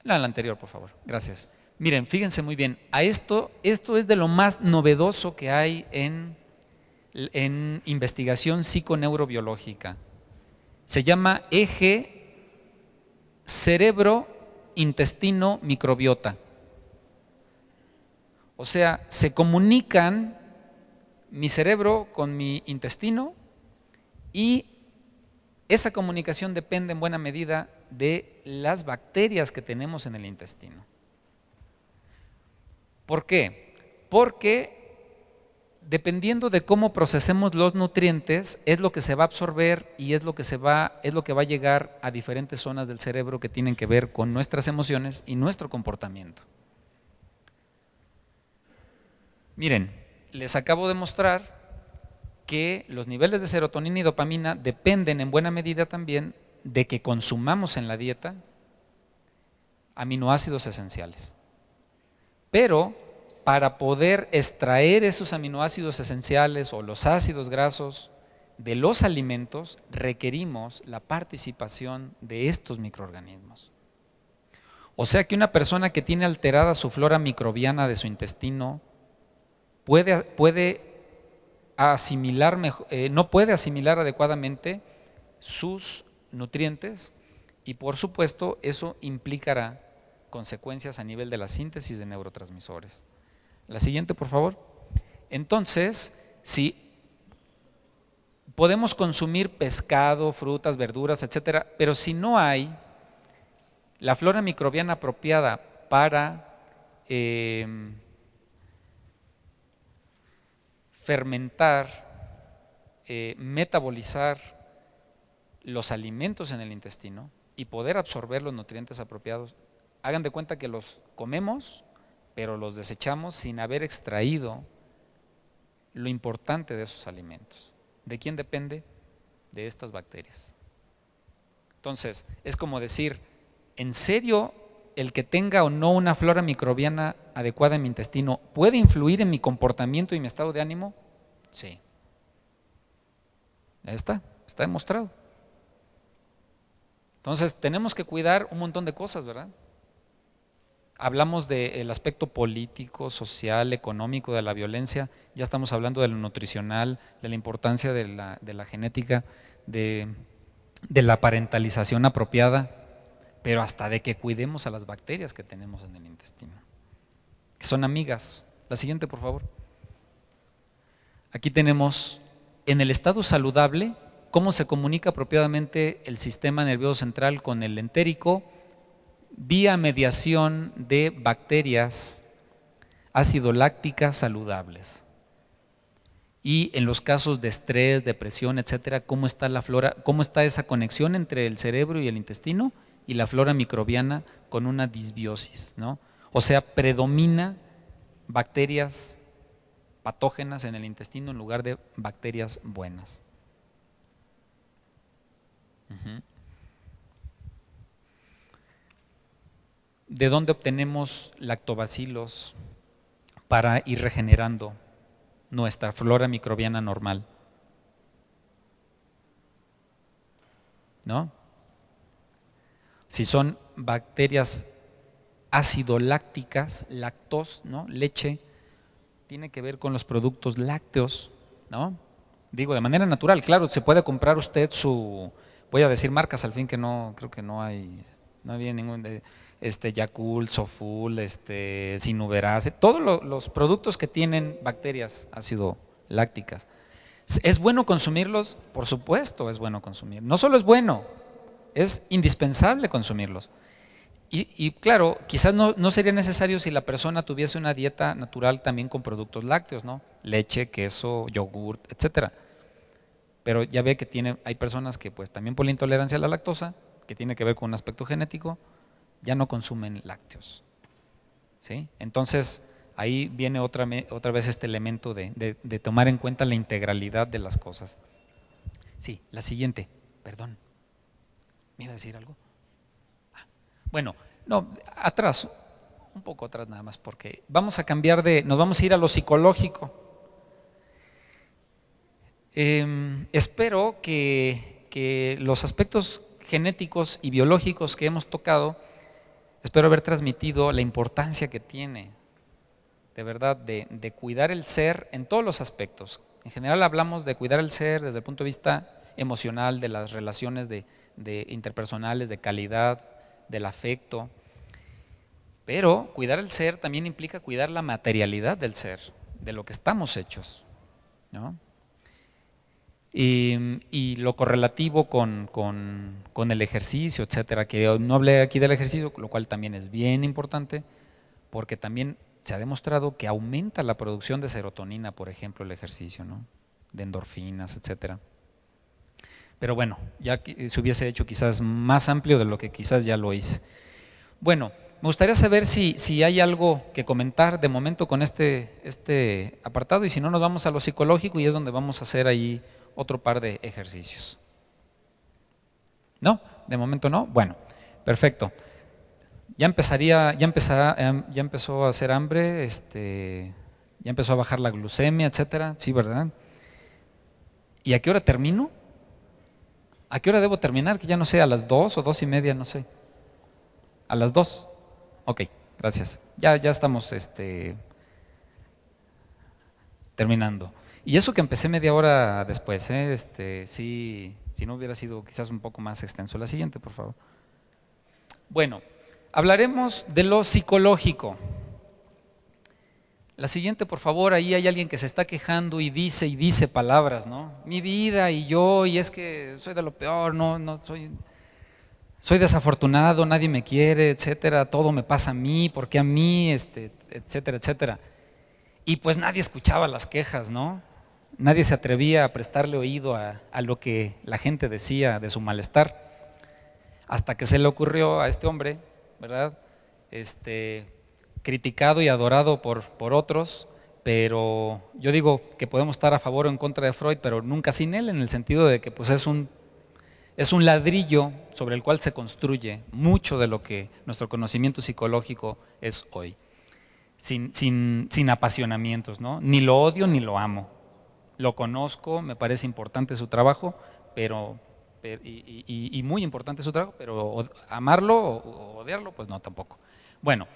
La anterior, por favor. Gracias. Miren, fíjense muy bien, esto es de lo más novedoso que hay en investigación psiconeurobiológica. Se llama eje cerebro-intestino-microbiota. O sea, se comunican mi cerebro con mi intestino y esa comunicación depende en buena medida de las bacterias que tenemos en el intestino. ¿Por qué? Porque dependiendo de cómo procesemos los nutrientes, es lo que se va a absorber y es lo que va a llegar a diferentes zonas del cerebro que tienen que ver con nuestras emociones y nuestro comportamiento. Miren, les acabo de mostrar que los niveles de serotonina y dopamina dependen en buena medida también de que consumamos en la dieta aminoácidos esenciales. Pero para poder extraer esos aminoácidos esenciales o los ácidos grasos de los alimentos, requerimos la participación de estos microorganismos. O sea que una persona que tiene alterada su flora microbiana de su intestino puede asimilar no puede asimilar adecuadamente sus nutrientes y por supuesto eso implicará consecuencias a nivel de la síntesis de neurotransmisores. La siguiente, por favor. Entonces, si podemos consumir pescado, frutas, verduras, etcétera, pero si no hay la flora microbiana apropiada para fermentar, metabolizar los alimentos en el intestino y poder absorber los nutrientes apropiados, hagan de cuenta que los comemos, pero los desechamos sin haber extraído lo importante de esos alimentos. ¿De quién depende? De estas bacterias. Entonces, es como decir, ¿en serio el que tenga o no una flora microbiana adecuada en mi intestino puede influir en mi comportamiento y mi estado de ánimo? Sí. Está demostrado. Entonces, tenemos que cuidar un montón de cosas, ¿verdad? Hablamos del aspecto político, social, económico de la violencia, ya estamos hablando de lo nutricional, de la importancia de la genética, de la parentalización apropiada, pero hasta de que cuidemos a las bacterias que tenemos en el intestino, que son amigas. La siguiente, por favor. Aquí tenemos, en el estado saludable, cómo se comunica apropiadamente el sistema nervioso central con el entérico, vía mediación de bacterias ácido-lácticas saludables. Y en los casos de estrés, depresión, etcétera, ¿cómo está la flora, cómo está esa conexión entre el cerebro y el intestino y la flora microbiana con una disbiosis, ¿no? O sea, predomina bacterias patógenas en el intestino en lugar de bacterias buenas. ¿De dónde obtenemos lactobacilos para ir regenerando nuestra flora microbiana normal. ¿No? Si son bacterias ácido-lácticas, lactos, ¿no? Leche, tiene que ver con los productos lácteos, ¿no? Digo, de manera natural, claro, se puede comprar usted su, voy a decir marcas al fin que no, creo que no había ningún, Yakult, Soful, Sinuberase, todos los productos que tienen bacterias ácido-lácticas. ¿Es bueno consumirlos? Por supuesto es bueno consumir. No solo es bueno, es indispensable consumirlos. Y claro, quizás no sería necesario si la persona tuviese una dieta natural también con productos lácteos, ¿no? Leche, queso, yogurt, etcétera. Pero ya ve que hay personas que pues también por la intolerancia a la lactosa, que tiene que ver con un aspecto genético, ya no consumen lácteos. ¿Sí? Entonces, ahí viene otra vez este elemento de tomar en cuenta la integralidad de las cosas. Sí, la siguiente, perdón. ¿Me iba a decir algo? Bueno, no, atrás, un poco atrás nada más, porque vamos a cambiar nos vamos a ir a lo psicológico. Espero que los aspectos genéticos y biológicos que hemos tocado, espero haber transmitido la importancia que tiene, de verdad, de cuidar el ser en todos los aspectos. En general hablamos de cuidar el ser desde el punto de vista emocional, de las relaciones de interpersonales, de calidad, del afecto, pero cuidar el ser también implica cuidar la materialidad del ser, de lo que estamos hechos, ¿no? Y lo correlativo con el ejercicio, etcétera, que no hablé aquí del ejercicio, lo cual también es bien importante, porque también se ha demostrado que aumenta la producción de serotonina, por ejemplo, el ejercicio, ¿no? De endorfinas, etcétera. Pero bueno, ya se hubiese hecho quizás más amplio de lo que quizás ya lo hice. Bueno, me gustaría saber si hay algo que comentar de momento con este apartado, y si no nos vamos a lo psicológico y es donde vamos a hacer ahí otro par de ejercicios. ¿No? ¿De momento no? Bueno, perfecto. Ya empezó a hacer hambre, ya empezó a bajar la glucemia, etcétera. Sí, ¿verdad? ¿Y a qué hora termino? ¿A qué hora debo terminar? Que ya no sé, a las 2 o 2:30, no sé. ¿A las 2? Ok, gracias. Ya estamos terminando. Y eso que empecé media hora después, sí, si no hubiera sido quizás un poco más extenso. La siguiente, por favor. Bueno, hablaremos de lo psicológico. La siguiente, por favor. Ahí hay alguien que se está quejando y dice palabras, ¿no? Mi vida y yo, y es que soy de lo peor, no soy desafortunado, nadie me quiere, etcétera, todo me pasa a mí, ¿por qué a mí? Etcétera, etcétera. Y pues nadie escuchaba las quejas, ¿no? Nadie se atrevía a prestarle oído a lo que la gente decía de su malestar, hasta que se le ocurrió a este hombre, ¿verdad? Criticado y adorado por otros, pero yo digo que podemos estar a favor o en contra de Freud, pero nunca sin él, en el sentido de que pues es un ladrillo sobre el cual se construye mucho de lo que nuestro conocimiento psicológico es hoy, sin apasionamientos, ¿no? Ni lo odio ni lo amo, lo conozco, me parece importante su trabajo, y muy importante su trabajo, pero amarlo o odiarlo, pues no, tampoco. Bueno,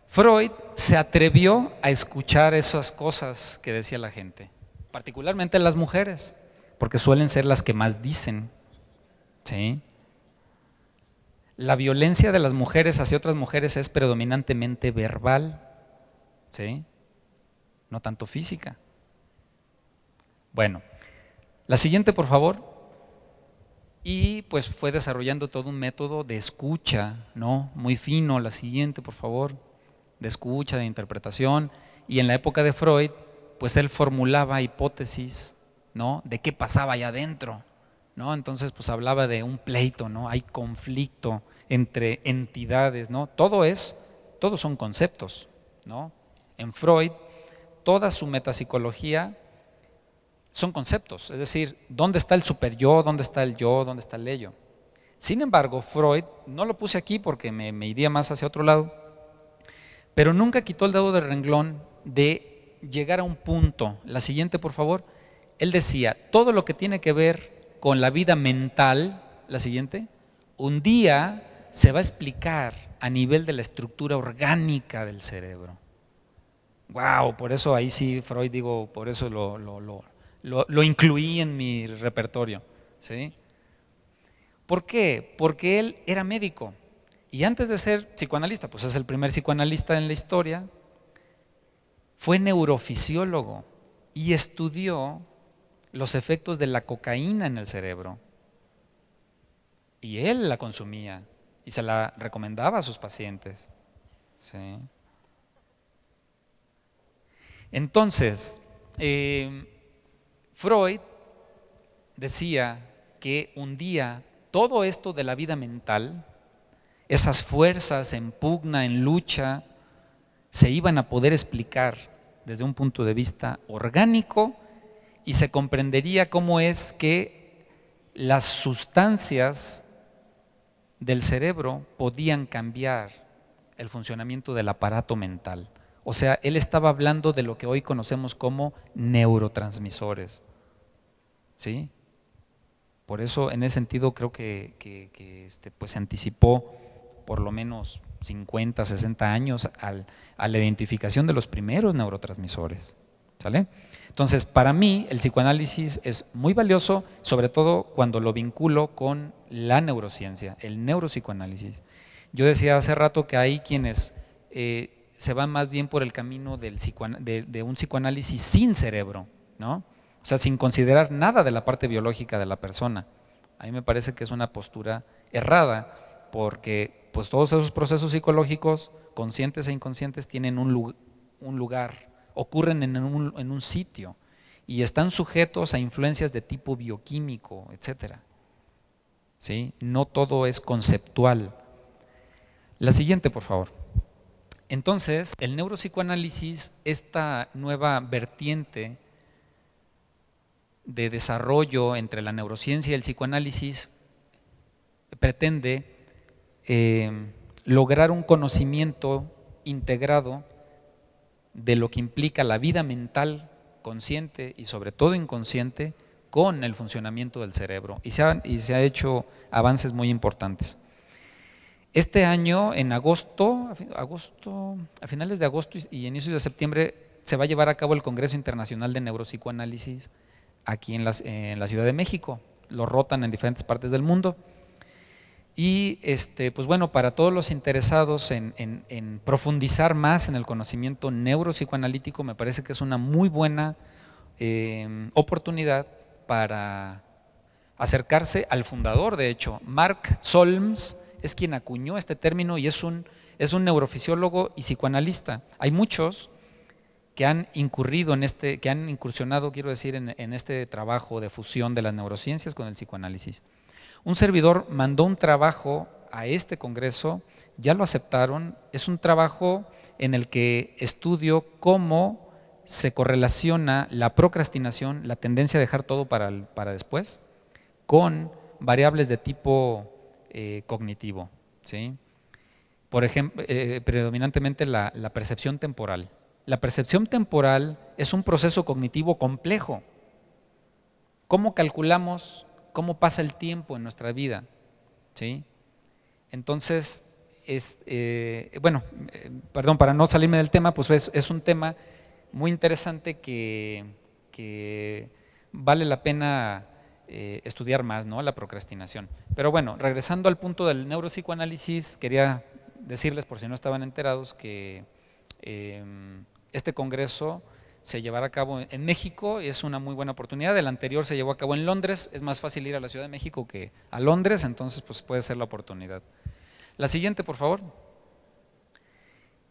Freud se atrevió a escuchar esas cosas que decía la gente, particularmente las mujeres, porque suelen ser las que más dicen, ¿sí? La violencia de las mujeres hacia otras mujeres es predominantemente verbal, ¿sí? No tanto física. Bueno, la siguiente, por favor. Y pues fue desarrollando todo un método de escucha, ¿no? Muy fino. La siguiente, por favor. De escucha, de interpretación. Y en la época de Freud, pues él formulaba hipótesis, ¿no? De qué pasaba allá adentro, ¿no? Entonces pues hablaba de un pleito, ¿no? Hay conflicto entre entidades, ¿no? Todos son conceptos, ¿no? En Freud, toda su metapsicología son conceptos, es decir, ¿dónde está el superyo? ¿Dónde está el yo? ¿Dónde está el ello? Sin embargo, Freud, no lo puse aquí porque me iría más hacia otro lado, pero nunca quitó el dedo del renglón de llegar a un punto. La siguiente, por favor. Él decía, todo lo que tiene que ver con la vida mental, la siguiente, un día se va a explicar a nivel de la estructura orgánica del cerebro. Wow, por eso ahí sí Freud, digo, por eso lo incluí en mi repertorio, ¿sí? ¿Por qué? Porque él era médico y antes de ser psicoanalista, pues es el primer psicoanalista en la historia, fue neurofisiólogo y estudió los efectos de la cocaína en el cerebro. Y él la consumía y se la recomendaba a sus pacientes. ¿Sí? Entonces, Freud decía que un día todo esto de la vida mental, esas fuerzas en pugna, en lucha, se iban a poder explicar desde un punto de vista orgánico y se comprendería cómo es que las sustancias del cerebro podían cambiar el funcionamiento del aparato mental. O sea, él estaba hablando de lo que hoy conocemos como neurotransmisores. ¿Sí? Por eso, en ese sentido, creo que pues se anticipó por lo menos 50, 60 años a la identificación de los primeros neurotransmisores. ¿Sale? Entonces, para mí, el psicoanálisis es muy valioso, sobre todo cuando lo vinculo con la neurociencia, el neuropsicoanálisis. Yo decía hace rato que hay quienes se van más bien por el camino de un psicoanálisis sin cerebro, ¿no? O sea, sin considerar nada de la parte biológica de la persona. A mí me parece que es una postura errada, porque pues todos esos procesos psicológicos, conscientes e inconscientes, tienen un lugar, ocurren en un sitio y están sujetos a influencias de tipo bioquímico, etcétera. ¿Sí? No todo es conceptual. La siguiente, por favor. Entonces, el neuropsicoanálisis, esta nueva vertiente de desarrollo entre la neurociencia y el psicoanálisis, pretende lograr un conocimiento integrado de lo que implica la vida mental consciente y sobre todo inconsciente con el funcionamiento del cerebro, y se ha hecho avances muy importantes. Este año, en agosto, a finales de agosto y inicios de septiembre, se va a llevar a cabo el Congreso Internacional de Neuropsicoanálisis aquí en la Ciudad de México. Lo rotan en diferentes partes del mundo. Y pues bueno, para todos los interesados en profundizar más en el conocimiento neuropsicoanalítico, me parece que es una muy buena oportunidad para acercarse al fundador. De hecho, Mark Solms es quien acuñó este término y es un neurofisiólogo y psicoanalista. Hay muchos que han incurrido que han incursionado, quiero decir, en este trabajo de fusión de las neurociencias con el psicoanálisis. Un servidor mandó un trabajo a este congreso, ya lo aceptaron, es un trabajo en el que estudio cómo se correlaciona la procrastinación, la tendencia a dejar todo para después, con variables de tipo cognitivo, ¿sí? Por ejemplo, predominantemente la percepción temporal. La percepción temporal es un proceso cognitivo complejo. ¿Cómo calculamos cómo pasa el tiempo en nuestra vida? ¿Sí? Entonces, perdón, para no salirme del tema, pues es un tema muy interesante que vale la pena estudiar más, ¿no? La procrastinación. Pero bueno, regresando al punto del neuropsicoanálisis, quería decirles, por si no estaban enterados, que este congreso se llevará a cabo en México, es una muy buena oportunidad. El anterior se llevó a cabo en Londres, es más fácil ir a la Ciudad de México que a Londres, entonces pues puede ser la oportunidad. La siguiente, por favor.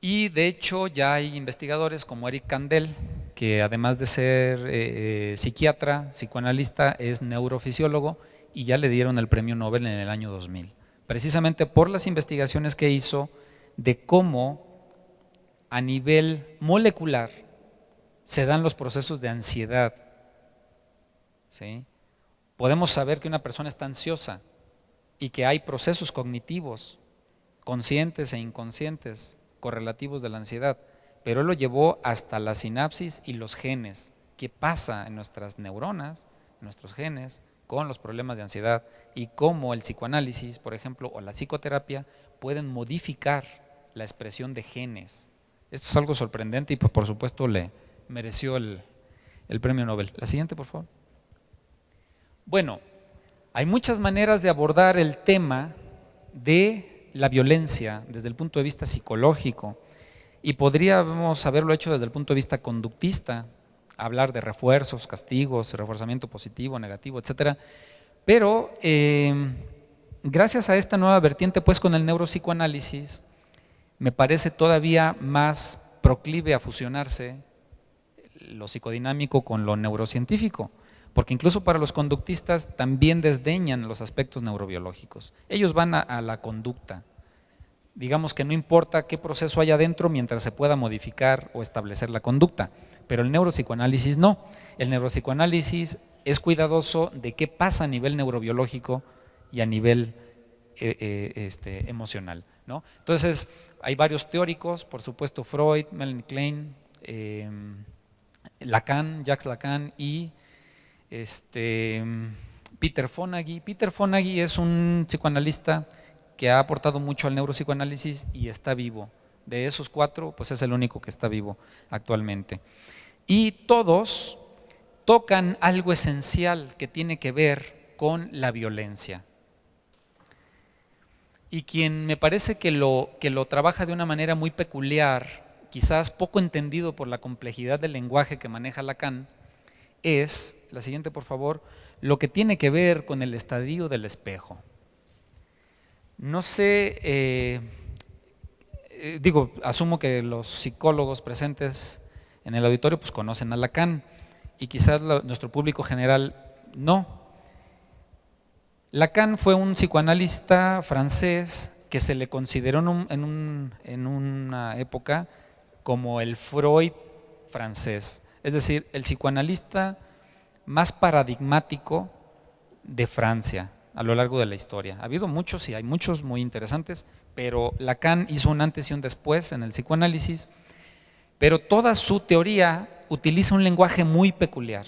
Y de hecho ya hay investigadores como Eric Kandel, que además de ser psiquiatra, psicoanalista, es neurofisiólogo y ya le dieron el premio Nobel en el año 2000, precisamente por las investigaciones que hizo de cómo a nivel molecular se dan los procesos de ansiedad. ¿Sí? Podemos saber que una persona está ansiosa y que hay procesos cognitivos, conscientes e inconscientes, correlativos de la ansiedad, pero él lo llevó hasta la sinapsis y los genes. ¿Qué pasa en nuestras neuronas, en nuestros genes, con los problemas de ansiedad y cómo el psicoanálisis, por ejemplo, o la psicoterapia pueden modificar la expresión de genes? Esto es algo sorprendente y por supuesto le mereció el premio Nobel. La siguiente, por favor. Bueno, hay muchas maneras de abordar el tema de la violencia desde el punto de vista psicológico y podríamos haberlo hecho desde el punto de vista conductista, hablar de refuerzos, castigos, reforzamiento positivo, negativo, etcétera. Pero gracias a esta nueva vertiente, pues con el neuropsicoanálisis, me parece todavía más proclive a fusionarse lo psicodinámico con lo neurocientífico, porque incluso para los conductistas también desdeñan los aspectos neurobiológicos. Ellos van a la conducta. Digamos que no importa qué proceso haya adentro mientras se pueda modificar o establecer la conducta, pero el neuropsicoanálisis no. El neuropsicoanálisis es cuidadoso de qué pasa a nivel neurobiológico y a nivel emocional, ¿no? Entonces, hay varios teóricos, por supuesto Freud, Melanie Klein, Lacan, Jacques Lacan y Peter Fonagy. Peter Fonagy es un psicoanalista que ha aportado mucho al neuropsicoanálisis y está vivo. De esos 4, pues es el único que está vivo actualmente. Y todos tocan algo esencial que tiene que ver con la violencia. Y quien me parece que lo trabaja de una manera muy peculiar, quizás poco entendido por la complejidad del lenguaje que maneja Lacan, es, la siguiente por favor, lo que tiene que ver con el estadio del espejo. No sé, asumo que los psicólogos presentes en el auditorio pues conocen a Lacan y quizás nuestro público general no. Lacan fue un psicoanalista francés que se le consideró en una época como el Freud francés, es decir, el psicoanalista más paradigmático de Francia a lo largo de la historia. Ha habido muchos y hay muchos muy interesantes, pero Lacan hizo un antes y un después en el psicoanálisis, pero toda su teoría utiliza un lenguaje muy peculiar,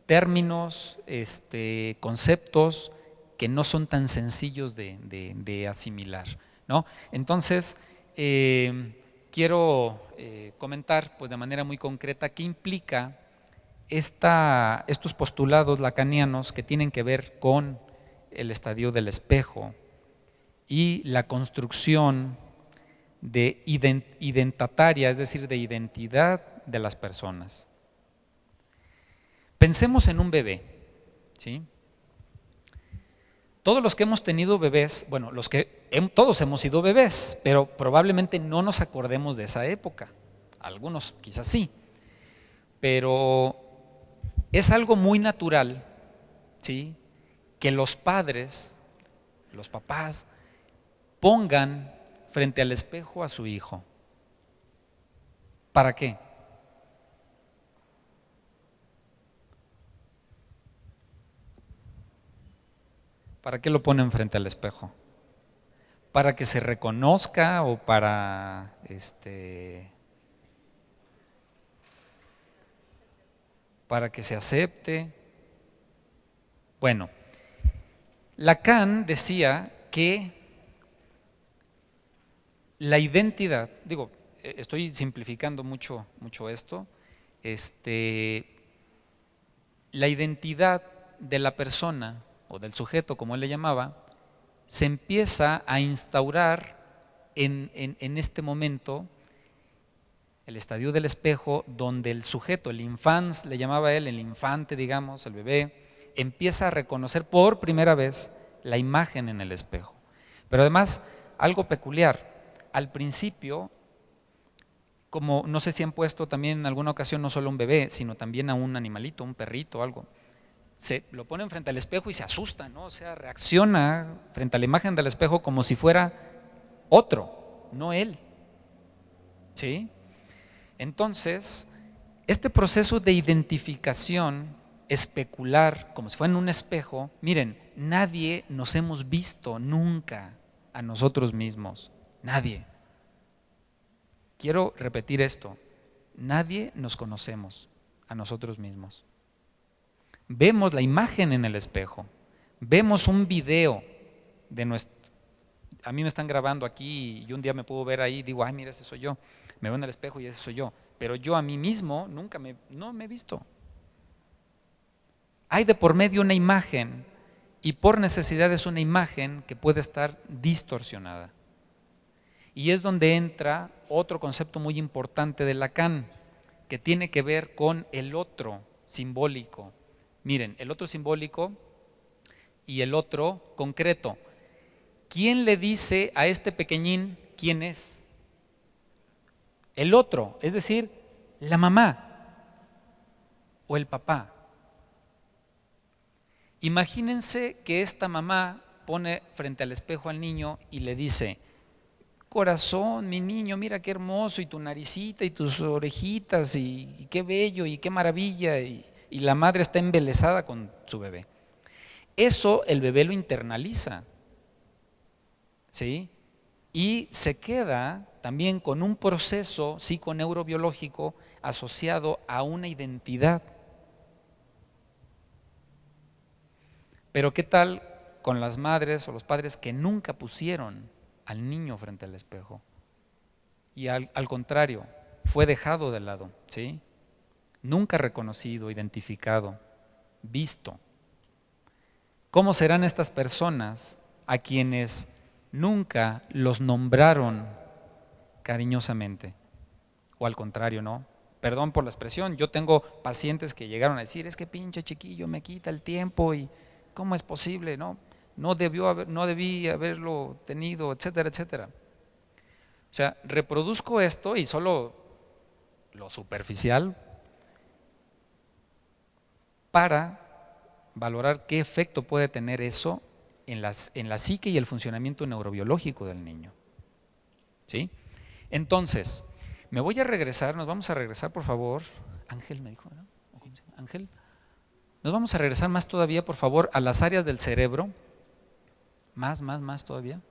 términos, conceptos que no son tan sencillos de asimilar, ¿no? Entonces, quiero comentar pues, de manera muy concreta qué implica estos postulados lacanianos que tienen que ver con el estadio del espejo y la construcción de identitaria, es decir, de identidad de las personas. Pensemos en un bebé, ¿sí? Todos los que hemos tenido bebés, bueno, todos hemos sido bebés, pero probablemente no nos acordemos de esa época. Algunos quizás sí, pero es algo muy natural, ¿sí?, que los padres, los papás, pongan frente al espejo a su hijo. ¿Para qué? ¿Para qué lo ponen frente al espejo? ¿Para que se reconozca o para para que se acepte? Bueno, Lacan decía que la identidad, estoy simplificando mucho esto, la identidad de la persona o del sujeto, como él le llamaba, se empieza a instaurar en este momento, el estadio del espejo, donde el sujeto, el infans, le llamaba él, el infante, digamos, el bebé, empieza a reconocer por primera vez la imagen en el espejo. Pero además, algo peculiar, al principio, como no sé si han puesto también en alguna ocasión no solo a un bebé, sino también a un animalito, un perrito, algo, se lo ponen frente al espejo y se asusta, ¿no? O sea, reacciona frente a la imagen del espejo como si fuera otro, no él, ¿sí? Entonces, este proceso de identificación especular, como si fuera en un espejo, miren, nadie nos hemos visto nunca a nosotros mismos, nadie. Quiero repetir esto, nadie nos conocemos a nosotros mismos. Vemos la imagen en el espejo, vemos un video de nuestro... A mí me están grabando aquí y un día me puedo ver ahí y digo, ay, mira, ese soy yo. Me veo en el espejo y ese soy yo. Pero yo a mí mismo no me he visto. Hay de por medio una imagen y por necesidad es una imagen que puede estar distorsionada. Y es donde entra otro concepto muy importante de Lacan, que tiene que ver con el otro simbólico. Miren, el otro simbólico y el otro concreto. ¿Quién le dice a este pequeñín quién es? El otro, es decir, la mamá o el papá. Imagínense que esta mamá pone frente al espejo al niño y le dice, corazón, mi niño, mira qué hermoso, y tu naricita y tus orejitas, y qué bello, y qué maravilla, y la madre está embelesada con su bebé. Eso el bebé lo internaliza, ¿sí? Y se queda también con un proceso psiconeurobiológico asociado a una identidad. Pero ¿qué tal con las madres o los padres que nunca pusieron al niño frente al espejo? Y al contrario, fue dejado de lado, ¿sí? Nunca reconocido, identificado, visto. ¿Cómo serán estas personas a quienes nunca los nombraron cariñosamente? O al contrario, ¿no? Perdón por la expresión, yo tengo pacientes que llegaron a decir, es que pinche chiquillo me quita el tiempo y ¿cómo es posible? No debí haberlo tenido, etcétera, etcétera. O sea, reproduzco esto y solo lo superficial para valorar qué efecto puede tener eso en la psique y el funcionamiento neurobiológico del niño. ¿Sí? Entonces, me voy a regresar, nos vamos a regresar, por favor. Ángel me dijo, ¿no? Ángel. Nos vamos a regresar más todavía, por favor, a las áreas del cerebro. Más todavía.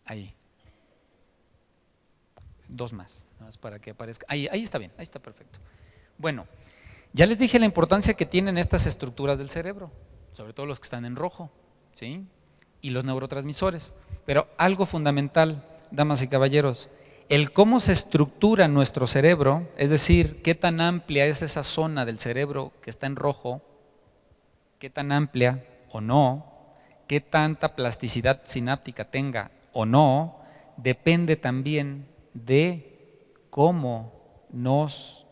Ahí. Dos más para que aparezca. Ahí está bien, ahí está perfecto. Bueno, ya les dije la importancia que tienen estas estructuras del cerebro, sobre todo los que están en rojo, ¿sí? Y los neurotransmisores. Pero algo fundamental, damas y caballeros, el cómo se estructura nuestro cerebro, es decir, qué tan amplia es esa zona del cerebro que está en rojo, qué tan amplia o no, qué tanta plasticidad sináptica tenga o no, depende también de cómo nos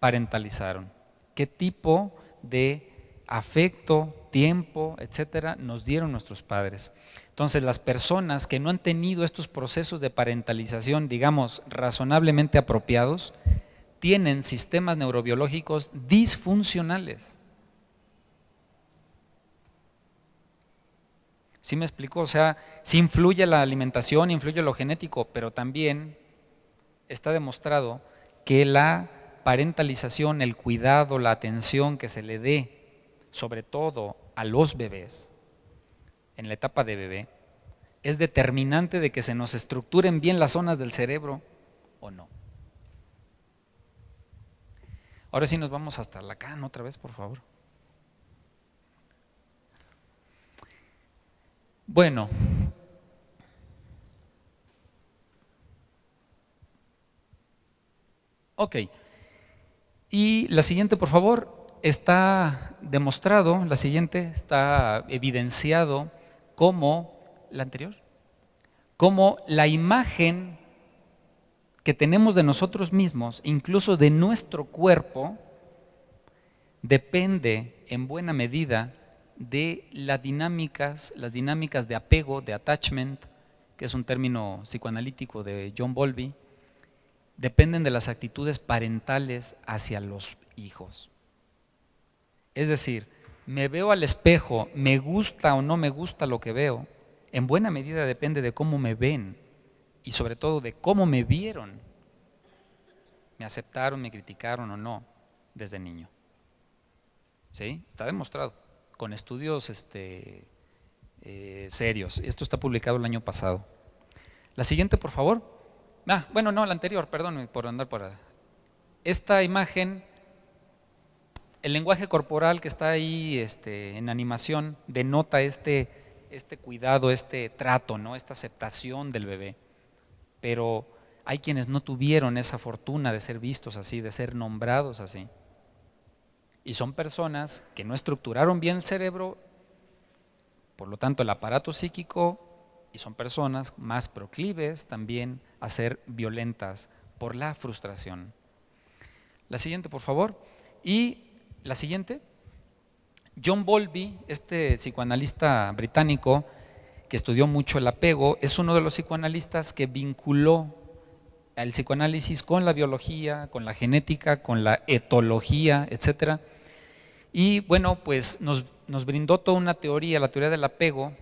parentalizaron, qué tipo de afecto, tiempo, etcétera, nos dieron nuestros padres. Entonces, las personas que no han tenido estos procesos de parentalización, digamos, razonablemente apropiados, tienen sistemas neurobiológicos disfuncionales. ¿Sí me explico? O sea, sí influye la alimentación, influye lo genético, pero también está demostrado que la parentalización, el cuidado, la atención que se le dé, sobre todo a los bebés, en la etapa de bebé, es determinante de que se nos estructuren bien las zonas del cerebro o no. Ahora sí nos vamos hasta Lacan otra vez, por favor. Bueno, ok. Y la siguiente, por favor, está demostrado, la siguiente está evidenciado como la anterior, como la imagen que tenemos de nosotros mismos, incluso de nuestro cuerpo, depende en buena medida de las dinámicas de apego, de attachment, que es un término psicoanalítico de John Bowlby, dependen de las actitudes parentales hacia los hijos. Es decir, me veo al espejo, me gusta o no me gusta lo que veo, en buena medida depende de cómo me ven y sobre todo de cómo me vieron. Me aceptaron, me criticaron o no desde niño. ¿Sí? Está demostrado. con estudios serios. Esto está publicado el año pasado. La siguiente, por favor. Bueno, no, la anterior, perdón por andar por ahí. Esta imagen, el lenguaje corporal que está ahí en animación denota este cuidado, este trato, ¿no? Esta aceptación del bebé. Pero hay quienes no tuvieron esa fortuna de ser vistos así, de ser nombrados así. Y son personas que no estructuraron bien el cerebro, por lo tanto el aparato psíquico, y son personas más proclives también a ser violentas por la frustración. La siguiente, por favor. Y la siguiente, John Bowlby, este psicoanalista británico que estudió mucho el apego, es uno de los psicoanalistas que vinculó el psicoanálisis con la biología, con la genética, con la etología, etcétera. Y bueno, pues nos brindó toda una teoría, la teoría del apego,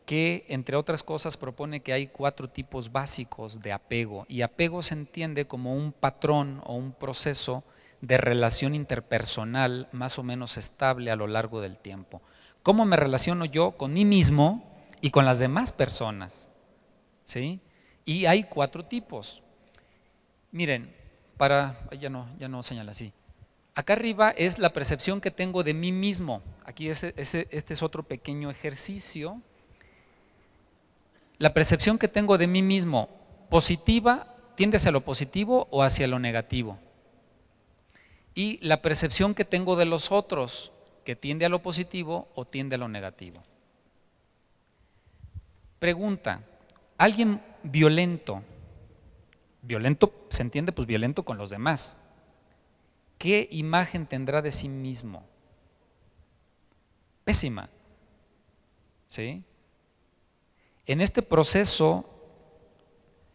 que entre otras cosas propone que hay 4 tipos básicos de apego, y apego se entiende como un patrón o un proceso de relación interpersonal más o menos estable a lo largo del tiempo. ¿Cómo me relaciono yo con mí mismo y con las demás personas? ¿Sí? Y hay 4 tipos. Miren, ya no señala así. Acá arriba es la percepción que tengo de mí mismo. Aquí este es otro pequeño ejercicio. La percepción que tengo de mí mismo, positiva, tiende hacia lo positivo o hacia lo negativo. Y la percepción que tengo de los otros, que tiende a lo positivo o tiende a lo negativo. Pregunta, ¿alguien violento se entiende pues violento con los demás? ¿Qué imagen tendrá de sí mismo? Pésima. ¿Sí? En este proceso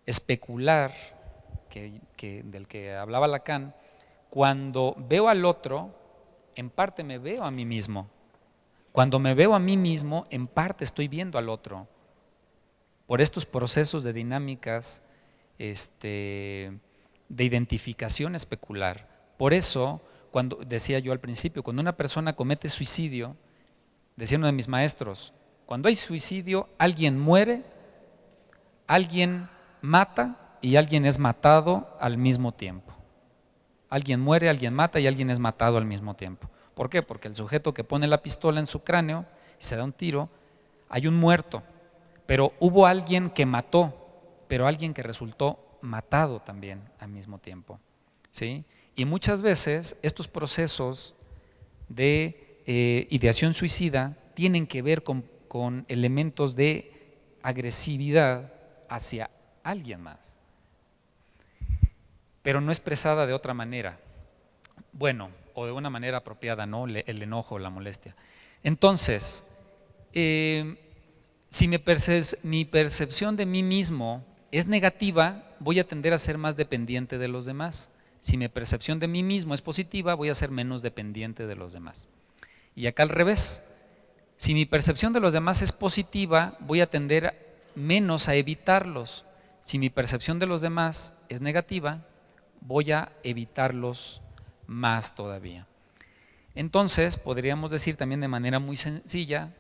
especular del que hablaba Lacan, cuando veo al otro, en parte me veo a mí mismo. Cuando me veo a mí mismo, en parte estoy viendo al otro. Por estos procesos de dinámicas de identificación especular. Por eso, cuando decía yo al principio, cuando una persona comete suicidio, decía uno de mis maestros, cuando hay suicidio, alguien muere, alguien mata y alguien es matado al mismo tiempo. Alguien muere, alguien mata y alguien es matado al mismo tiempo. ¿Por qué? Porque el sujeto que pone la pistola en su cráneo y se da un tiro, hay un muerto, pero hubo alguien que mató, pero alguien que resultó matado también al mismo tiempo. ¿Sí? Y muchas veces estos procesos de ideación suicida tienen que ver con elementos de agresividad hacia alguien más, pero no expresada de otra manera, bueno, o de una manera apropiada, ¿no? El enojo o la molestia. Entonces, si mi percepción de mí mismo es negativa, voy a tender a ser más dependiente de los demás. Si mi percepción de mí mismo es positiva, voy a ser menos dependiente de los demás. Y acá al revés, si mi percepción de los demás es positiva, voy a tender menos a evitarlos. Si mi percepción de los demás es negativa, voy a evitarlos más todavía. Entonces, podríamos decir también de manera muy sencilla,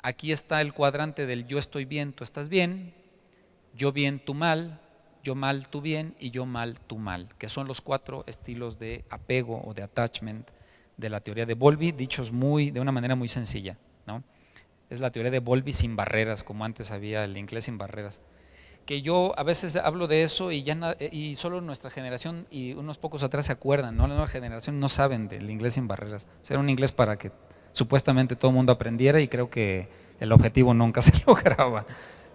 aquí está el cuadrante del yo estoy bien, tú estás bien, yo bien, tú mal, yo mal, tú bien y yo mal, tú mal, que son los 4 estilos de apego o de attachment de la teoría de Bowlby, dichos de una manera muy sencilla, ¿no? Es la teoría de Bowlby sin barreras, como antes había el inglés sin barreras. Que yo a veces hablo de eso y solo nuestra generación y unos pocos atrás se acuerdan, ¿no? La nueva generación no saben del inglés sin barreras. O sea, era un inglés para que supuestamente todo el mundo aprendiera y creo que el objetivo nunca se lograba.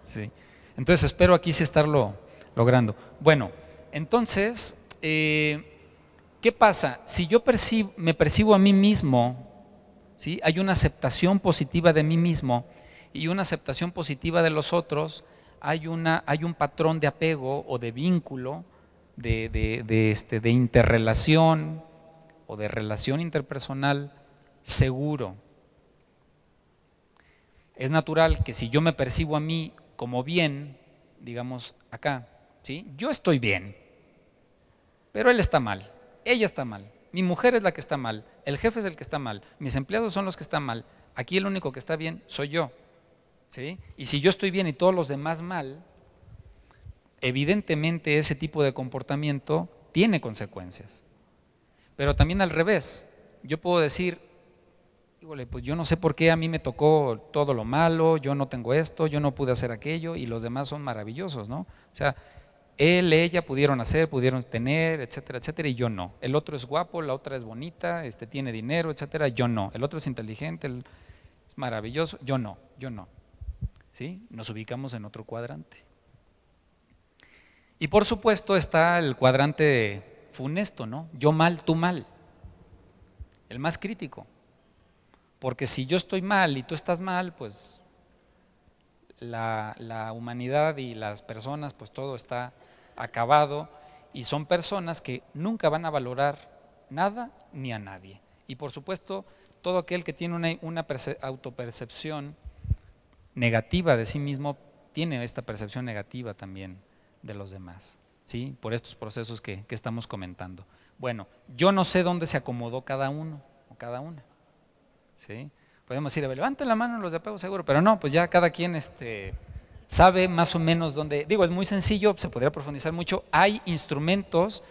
Sí. Entonces espero aquí sí estarlo logrando. Bueno, entonces, ¿qué pasa? Si yo me percibo a mí mismo, ¿sí? Hay una aceptación positiva de mí mismo y una aceptación positiva de los otros, hay un patrón de apego o de vínculo, de interrelación o de relación interpersonal seguro. Es natural que si yo me percibo a mí como bien, digamos acá, ¿sí? Yo estoy bien, pero él está mal, ella está mal, mi mujer es la que está mal, el jefe es el que está mal, mis empleados son los que están mal, Aquí el único que está bien soy yo, ¿sí? Y si yo estoy bien y todos los demás mal, evidentemente ese tipo de comportamiento tiene consecuencias. Pero también al revés, yo puedo decir, híjole, pues yo no sé por qué a mí me tocó todo lo malo, yo no tengo esto, yo no pude hacer aquello y los demás son maravillosos, ¿no? O sea, él, ella pudieron hacer, pudieron tener, etcétera, etcétera, y yo no. El otro es guapo, la otra es bonita, tiene dinero, etcétera, yo no. El otro es inteligente, es maravilloso, yo no, yo no. ¿Sí? Nos ubicamos en otro cuadrante. Y por supuesto está el cuadrante funesto, ¿no? Yo mal, tú mal. El más crítico. Porque si yo estoy mal y tú estás mal, pues la humanidad y las personas, pues todo está acabado y son personas que nunca van a valorar nada ni a nadie. Y por supuesto, todo aquel que tiene una autopercepción negativa de sí mismo, tiene esta percepción negativa también de los demás, ¿sí? Por estos procesos que estamos comentando. Bueno, yo no sé dónde se acomodó cada uno o cada una, ¿sí? Podemos decir, levanten la mano los de apego seguro, pero no, pues ya cada quien sabe más o menos dónde, digo, es muy sencillo, se podría profundizar mucho, hay instrumentos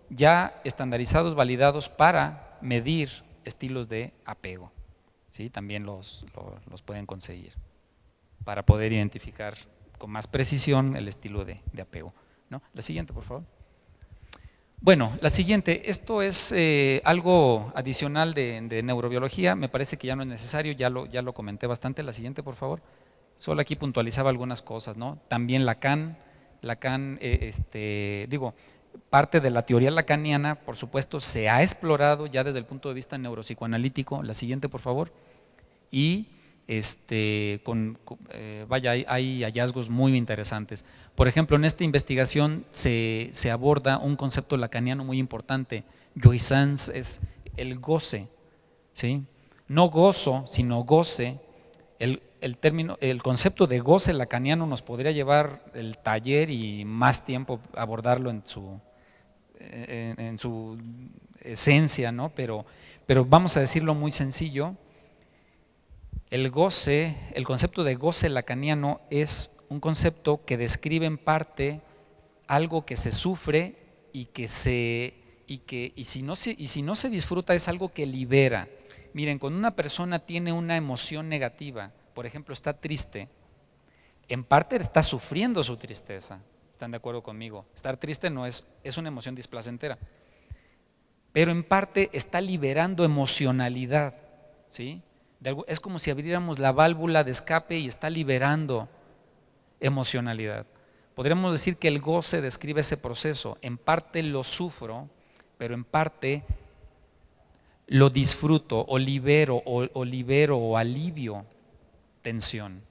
ya estandarizados, validados para medir estilos de apego, ¿sí? También los pueden conseguir para poder identificar con más precisión el estilo de apego, ¿no? La siguiente, por favor. Bueno, la siguiente, esto es algo adicional de neurobiología, me parece que ya no es necesario, ya lo comenté bastante. La siguiente, por favor. Solo aquí puntualizaba algunas cosas, ¿no? También Lacan, parte de la teoría lacaniana, por supuesto, se ha explorado ya desde el punto de vista neuropsicoanalítico. La siguiente, por favor. Y vaya, hay hallazgos muy interesantes. Por ejemplo, en esta investigación se aborda un concepto lacaniano muy importante. Jouissance es el goce, ¿sí? No gozo, sino goce. El concepto de goce lacaniano nos podría llevar el taller y más tiempo abordarlo en su esencia, ¿no? Pero vamos a decirlo muy sencillo. El goce, el concepto de goce lacaniano es un concepto que describe en parte algo que se sufre y si no se disfruta es algo que libera. Miren, cuando una persona tiene una emoción negativa, por ejemplo, está triste, en parte está sufriendo su tristeza. ¿Están de acuerdo conmigo? Estar triste no es una emoción displacentera, pero en parte está liberando emocionalidad, ¿sí? Es como si abriéramos la válvula de escape y está liberando emocionalidad. Podríamos decir que el goce describe ese proceso. En parte lo sufro, pero en parte lo disfruto o libero o alivio tensión,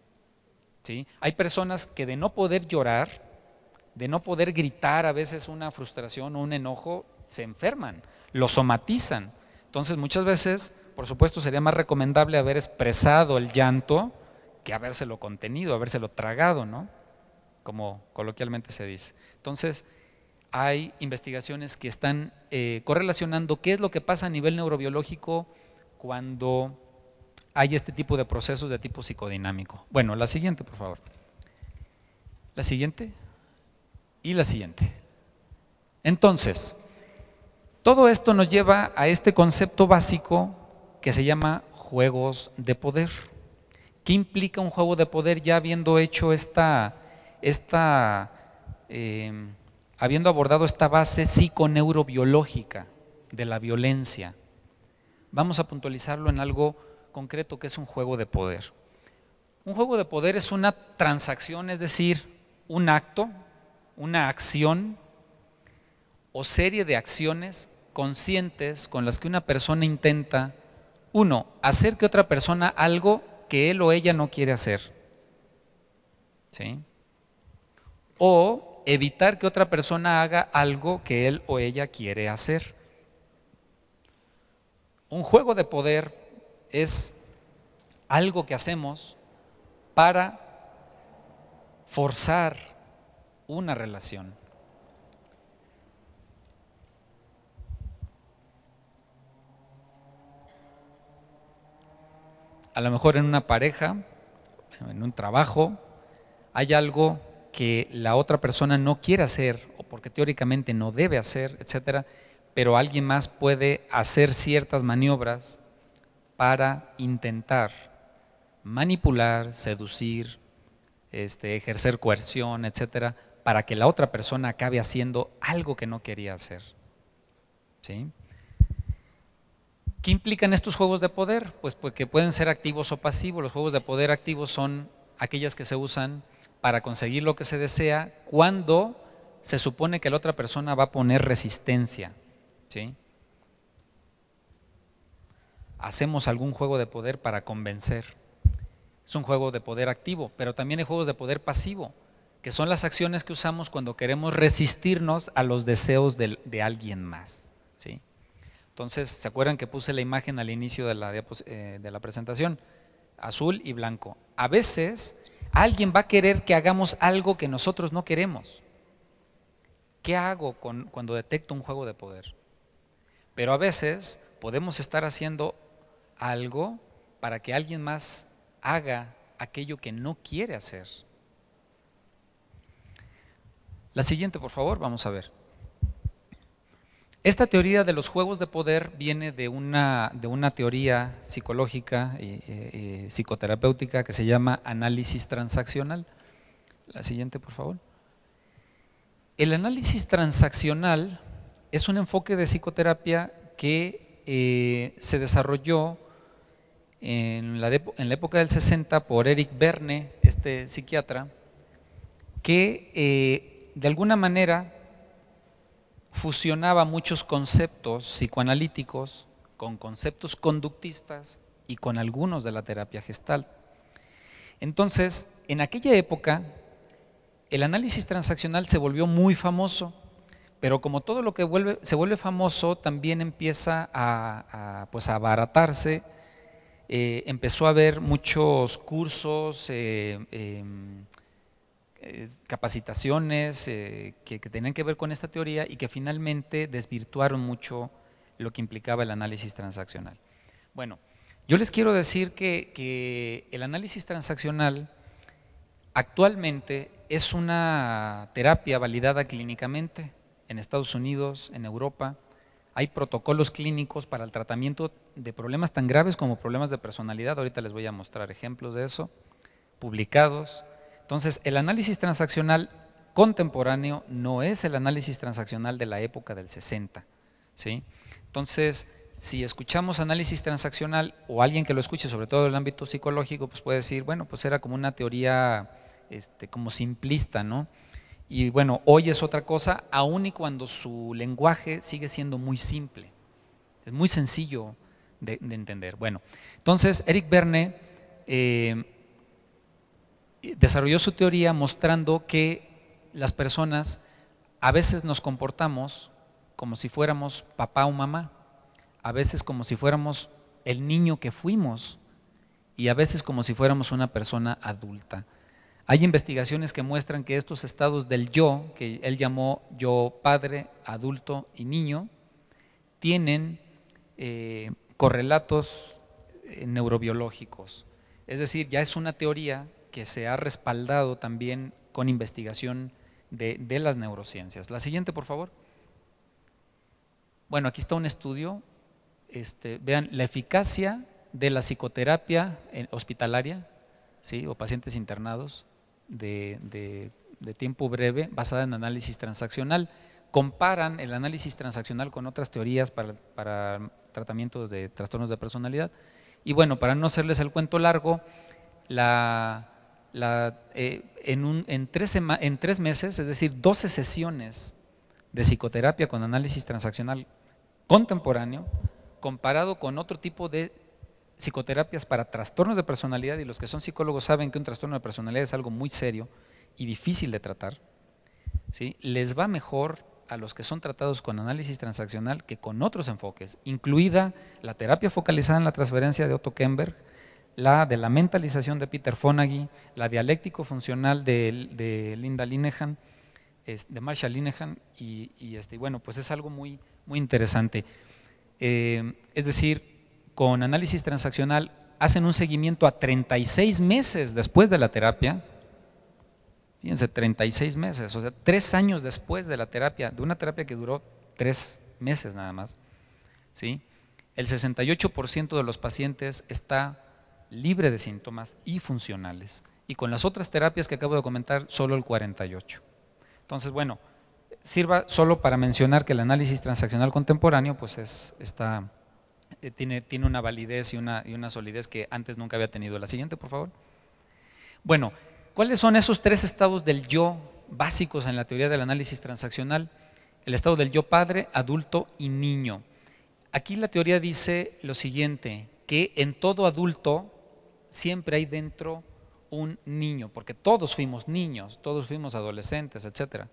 ¿sí? Hay personas que de no poder llorar, de no poder gritar a veces una frustración o un enojo, se enferman, lo somatizan. Entonces muchas veces, por supuesto, sería más recomendable haber expresado el llanto que habérselo contenido, habérselo tragado, ¿no? Como coloquialmente se dice. Entonces, hay investigaciones que están correlacionando qué es lo que pasa a nivel neurobiológico cuando hay este tipo de procesos de tipo psicodinámico. Bueno, la siguiente, por favor. La siguiente y la siguiente. Entonces, todo esto nos lleva a este concepto básico que se llama juegos de poder. ¿Qué implica un juego de poder ya habiendo hecho habiendo abordado esta base psiconeurobiológica de la violencia? Vamos a puntualizarlo en algo concreto que es un juego de poder. Un juego de poder es una transacción, es decir, un acto, una acción o serie de acciones conscientes con las que una persona intenta, uno, hacer que otra persona algo que él o ella no quiere hacer, ¿sí? O evitar que otra persona haga algo que él o ella quiere hacer. Un juego de poder es algo que hacemos para forzar una relación. a lo mejor en una pareja, en un trabajo, hay algo que la otra persona no quiere hacer o porque teóricamente no debe hacer, etcétera, pero alguien más puede hacer ciertas maniobras para intentar manipular, seducir, ejercer coerción, etcétera, para que la otra persona acabe haciendo algo que no quería hacer. ¿Sí? ¿Qué implican estos juegos de poder? Pues que pueden ser activos o pasivos. Los juegos de poder activos son aquellas que se usan para conseguir lo que se desea cuando se supone que la otra persona va a poner resistencia. ¿Sí? Hacemos algún juego de poder para convencer. Es un juego de poder activo, pero también hay juegos de poder pasivo, que son las acciones que usamos cuando queremos resistirnos a los deseos de alguien más. ¿Sí? Entonces, ¿se acuerdan que puse la imagen al inicio de la presentación? Azul y blanco. A veces alguien va a querer que hagamos algo que nosotros no queremos. ¿Qué hago cuando detecto un juego de poder? Pero a veces podemos estar haciendo algo para que alguien más haga aquello que no quiere hacer. La siguiente, por favor, vamos a ver. Esta teoría de los juegos de poder viene de una teoría psicológica y psicoterapéutica que se llama análisis transaccional. La siguiente, por favor. El análisis transaccional es un enfoque de psicoterapia que se desarrolló en la época del 60 por Eric Berne, este psiquiatra, que de alguna manera fusionaba muchos conceptos psicoanalíticos con conceptos conductistas y con algunos de la terapia Gestalt. Entonces, en aquella época, el análisis transaccional se volvió muy famoso, pero como todo lo que se vuelve famoso, también empieza a abaratarse. Empezó a haber muchos cursos, capacitaciones que tenían que ver con esta teoría y que finalmente desvirtuaron mucho lo que implicaba el análisis transaccional. Bueno, yo les quiero decir que el análisis transaccional actualmente es una terapia validada clínicamente en Estados Unidos, en Europa. Hay protocolos clínicos para el tratamiento de problemas tan graves como problemas de personalidad. Ahorita les voy a mostrar ejemplos de eso, publicados. Entonces, el análisis transaccional contemporáneo no es el análisis transaccional de la época del 60. ¿Sí? Entonces, si escuchamos análisis transaccional o alguien que lo escuche, sobre todo en el ámbito psicológico, pues puede decir, bueno, pues era como una teoría como simplista, ¿no? Y bueno, hoy es otra cosa, aun y cuando su lenguaje sigue siendo muy simple, es muy sencillo de entender. Bueno, entonces Eric Berne desarrolló su teoría mostrando que las personas a veces nos comportamos como si fuéramos papá o mamá, a veces como si fuéramos el niño que fuimos y a veces como si fuéramos una persona adulta. Hay investigaciones que muestran que estos estados del yo, que él llamó yo padre, adulto y niño, tienen correlatos neurobiológicos. Es decir, ya es una teoría que se ha respaldado también con investigación de las neurociencias. La siguiente, por favor. Bueno, aquí está un estudio. Vean la eficacia de la psicoterapia hospitalaria, ¿sí? O pacientes internados de tiempo breve basada en análisis transaccional. Comparan el análisis transaccional con otras teorías para tratamiento de trastornos de personalidad. Y bueno, para no hacerles el cuento largo, en 3 meses, es decir, 12 sesiones de psicoterapia con análisis transaccional contemporáneo, comparado con otro tipo de psicoterapias para trastornos de personalidad, y los que son psicólogos saben que un trastorno de personalidad es algo muy serio y difícil de tratar, ¿sí? Les va mejor a los que son tratados con análisis transaccional que con otros enfoques, incluida la terapia focalizada en la transferencia de Otto Kemberg, la de la mentalización de Peter Fonagy, la dialéctico funcional de Linda Linehan, de Marshall Linehan, y bueno, pues es algo muy, muy interesante. Es decir, con análisis transaccional hacen un seguimiento a 36 meses después de la terapia. Fíjense, 36 meses, o sea, 3 años después de la terapia, de una terapia que duró 3 meses nada más, ¿sí? El 68% de los pacientes está libre de síntomas y funcionales. Y con las otras terapias que acabo de comentar, solo el 48%. Entonces, bueno, sirva solo para mencionar que el análisis transaccional contemporáneo pues tiene una validez y una solidez que antes nunca había tenido. La siguiente, por favor. Bueno, ¿cuáles son esos 3 estados del yo básicos en la teoría del análisis transaccional? El estado del yo padre, adulto y niño. Aquí la teoría dice lo siguiente, que en todo adulto siempre hay dentro un niño, porque todos fuimos niños, todos fuimos adolescentes, etcétera.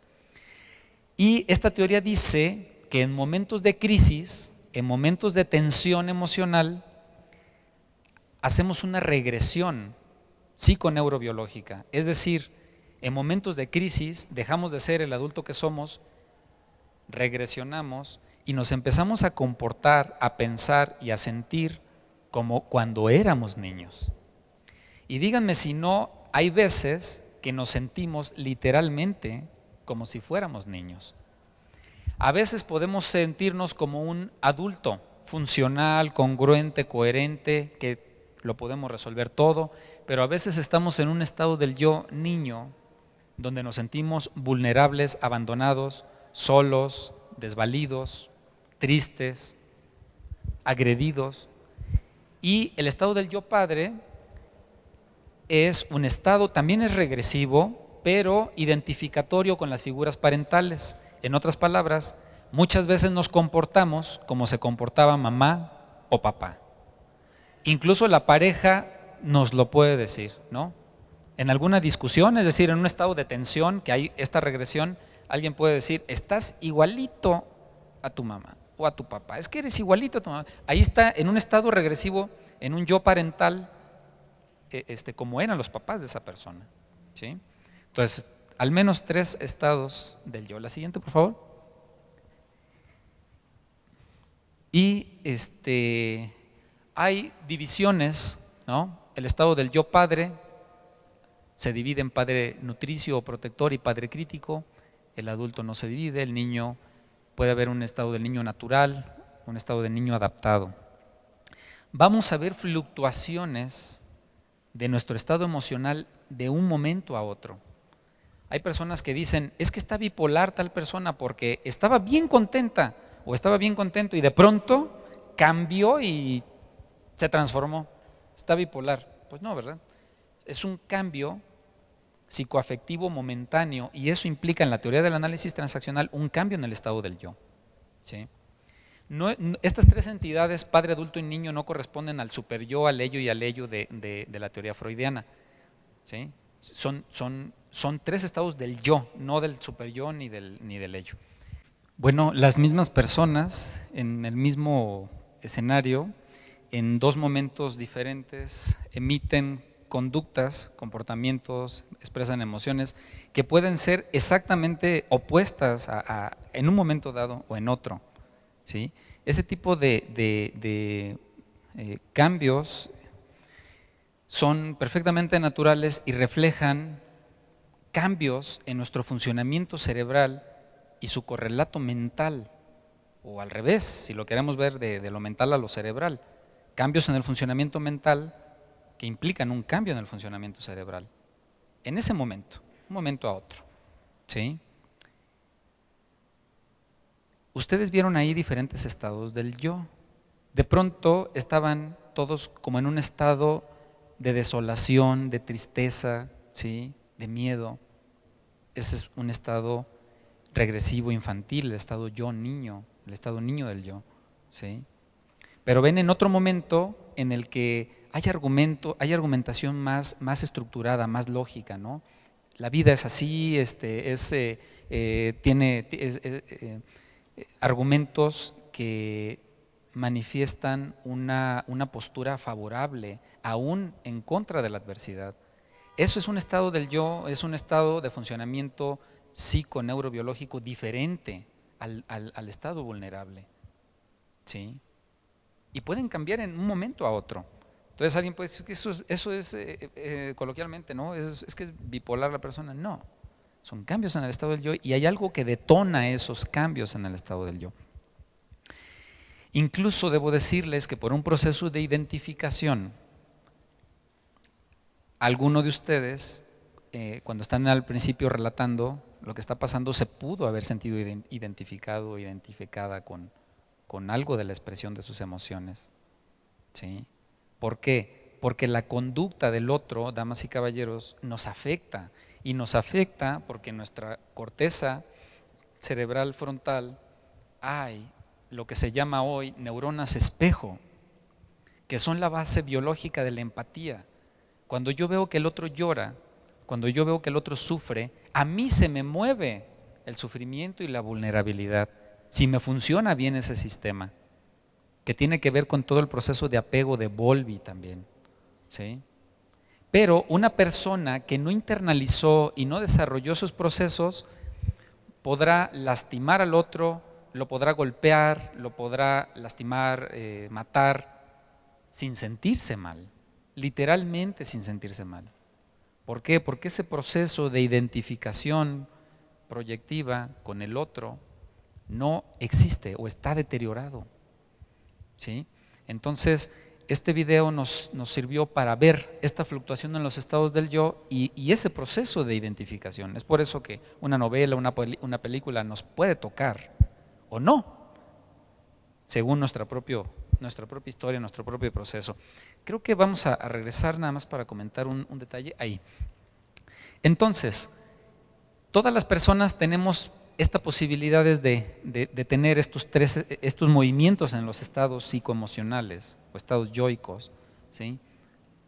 Y esta teoría dice que en momentos de crisis, en momentos de tensión emocional, hacemos una regresión psiconeurobiológica. Es decir, en momentos de crisis dejamos de ser el adulto que somos, regresionamos y nos empezamos a comportar, a pensar y a sentir como cuando éramos niños. Y díganme si no, hay veces que nos sentimos literalmente como si fuéramos niños. A veces podemos sentirnos como un adulto funcional, congruente, coherente, que lo podemos resolver todo, pero a veces estamos en un estado del yo niño, donde nos sentimos vulnerables, abandonados, solos, desvalidos, tristes, agredidos. Y el estado del yo padre es un estado, también es regresivo, pero identificatorio con las figuras parentales. En otras palabras, muchas veces nos comportamos como se comportaba mamá o papá. Incluso la pareja nos lo puede decir, ¿no? En alguna discusión, es decir, en un estado de tensión, que hay esta regresión, alguien puede decir, estás igualito a tu mamá o a tu papá, es que eres igualito a tu mamá. Ahí está en un estado regresivo, en un yo parental, como eran los papás de esa persona, ¿sí? Entonces, al menos 3 estados del yo. La siguiente, por favor. Y hay divisiones, ¿no? El estado del yo padre se divide en padre nutricio o protector y padre crítico. El adulto no se divide, el niño, puede haber un estado del niño natural, un estado del niño adaptado. Vamos a ver fluctuaciones de nuestro estado emocional de un momento a otro. Hay personas que dicen, es que está bipolar tal persona porque estaba bien contenta o estaba bien contento y de pronto cambió y se transformó. Está bipolar. Pues no, ¿verdad? Es un cambio psicoafectivo momentáneo y eso implica en la teoría del análisis transaccional un cambio en el estado del yo, ¿sí? Estas 3 entidades, padre, adulto y niño, no corresponden al superyo, al ello y al ello de la teoría freudiana, ¿sí? Son 3 estados del yo, no del superyo ni del ello. Bueno, las mismas personas en el mismo escenario, en 2 momentos diferentes, emiten conductas, comportamientos, expresan emociones que pueden ser exactamente opuestas en un momento dado o en otro, ¿sí? Ese tipo de cambios son perfectamente naturales y reflejan cambios en nuestro funcionamiento cerebral y su correlato mental, o al revés, si lo queremos ver de lo mental a lo cerebral, cambios en el funcionamiento mental que implican un cambio en el funcionamiento cerebral, en ese momento, un momento a otro, ¿sí? Ustedes vieron ahí diferentes estados del yo. De pronto estaban todos como en un estado de desolación, de tristeza, ¿sí? De miedo. Ese es un estado regresivo infantil, el estado yo niño, el estado niño del yo, ¿sí? Pero ven en otro momento en el que hay argumentación más estructurada, más lógica, ¿no? La vida es así, tiene argumentos que manifiestan una postura favorable, aún en contra de la adversidad. Eso es un estado del yo, es un estado de funcionamiento psiconeurobiológico diferente al estado vulnerable, ¿sí? Y pueden cambiar en un momento a otro. Entonces alguien puede decir que eso es coloquialmente, ¿no? Es que es bipolar la persona. No, son cambios en el estado del yo y hay algo que detona esos cambios en el estado del yo. Incluso debo decirles que por un proceso de identificación, alguno de ustedes, cuando están al principio relatando lo que está pasando, se pudo haber sentido identificado o identificada con algo de la expresión de sus emociones. ¿Sí? ¿Por qué? Porque la conducta del otro, damas y caballeros, nos afecta. Y nos afecta porque en nuestra corteza cerebral frontal hay lo que se llama hoy neuronas espejo, que son la base biológica de la empatía. Cuando yo veo que el otro llora, cuando yo veo que el otro sufre, a mí se me mueve el sufrimiento y la vulnerabilidad, si me funciona bien ese sistema, que tiene que ver con todo el proceso de apego de Bowlby también, ¿sí? Pero una persona que no internalizó y no desarrolló esos procesos podrá lastimar al otro, lo podrá golpear, lo podrá lastimar, matar, sin sentirse mal, literalmente sin sentirse mal. ¿Por qué? Porque ese proceso de identificación proyectiva con el otro no existe o está deteriorado. ¿Sí? Entonces, este video nos sirvió para ver esta fluctuación en los estados del yo y ese proceso de identificación. Es por eso que una novela, una película nos puede tocar o no, según nuestra propia historia, nuestro propio proceso. Creo que vamos a regresar nada más para comentar un detalle ahí. Entonces, todas las personas tenemos esta posibilidades de tener estos movimientos en los estados psicoemocionales o estados yoicos, ¿sí?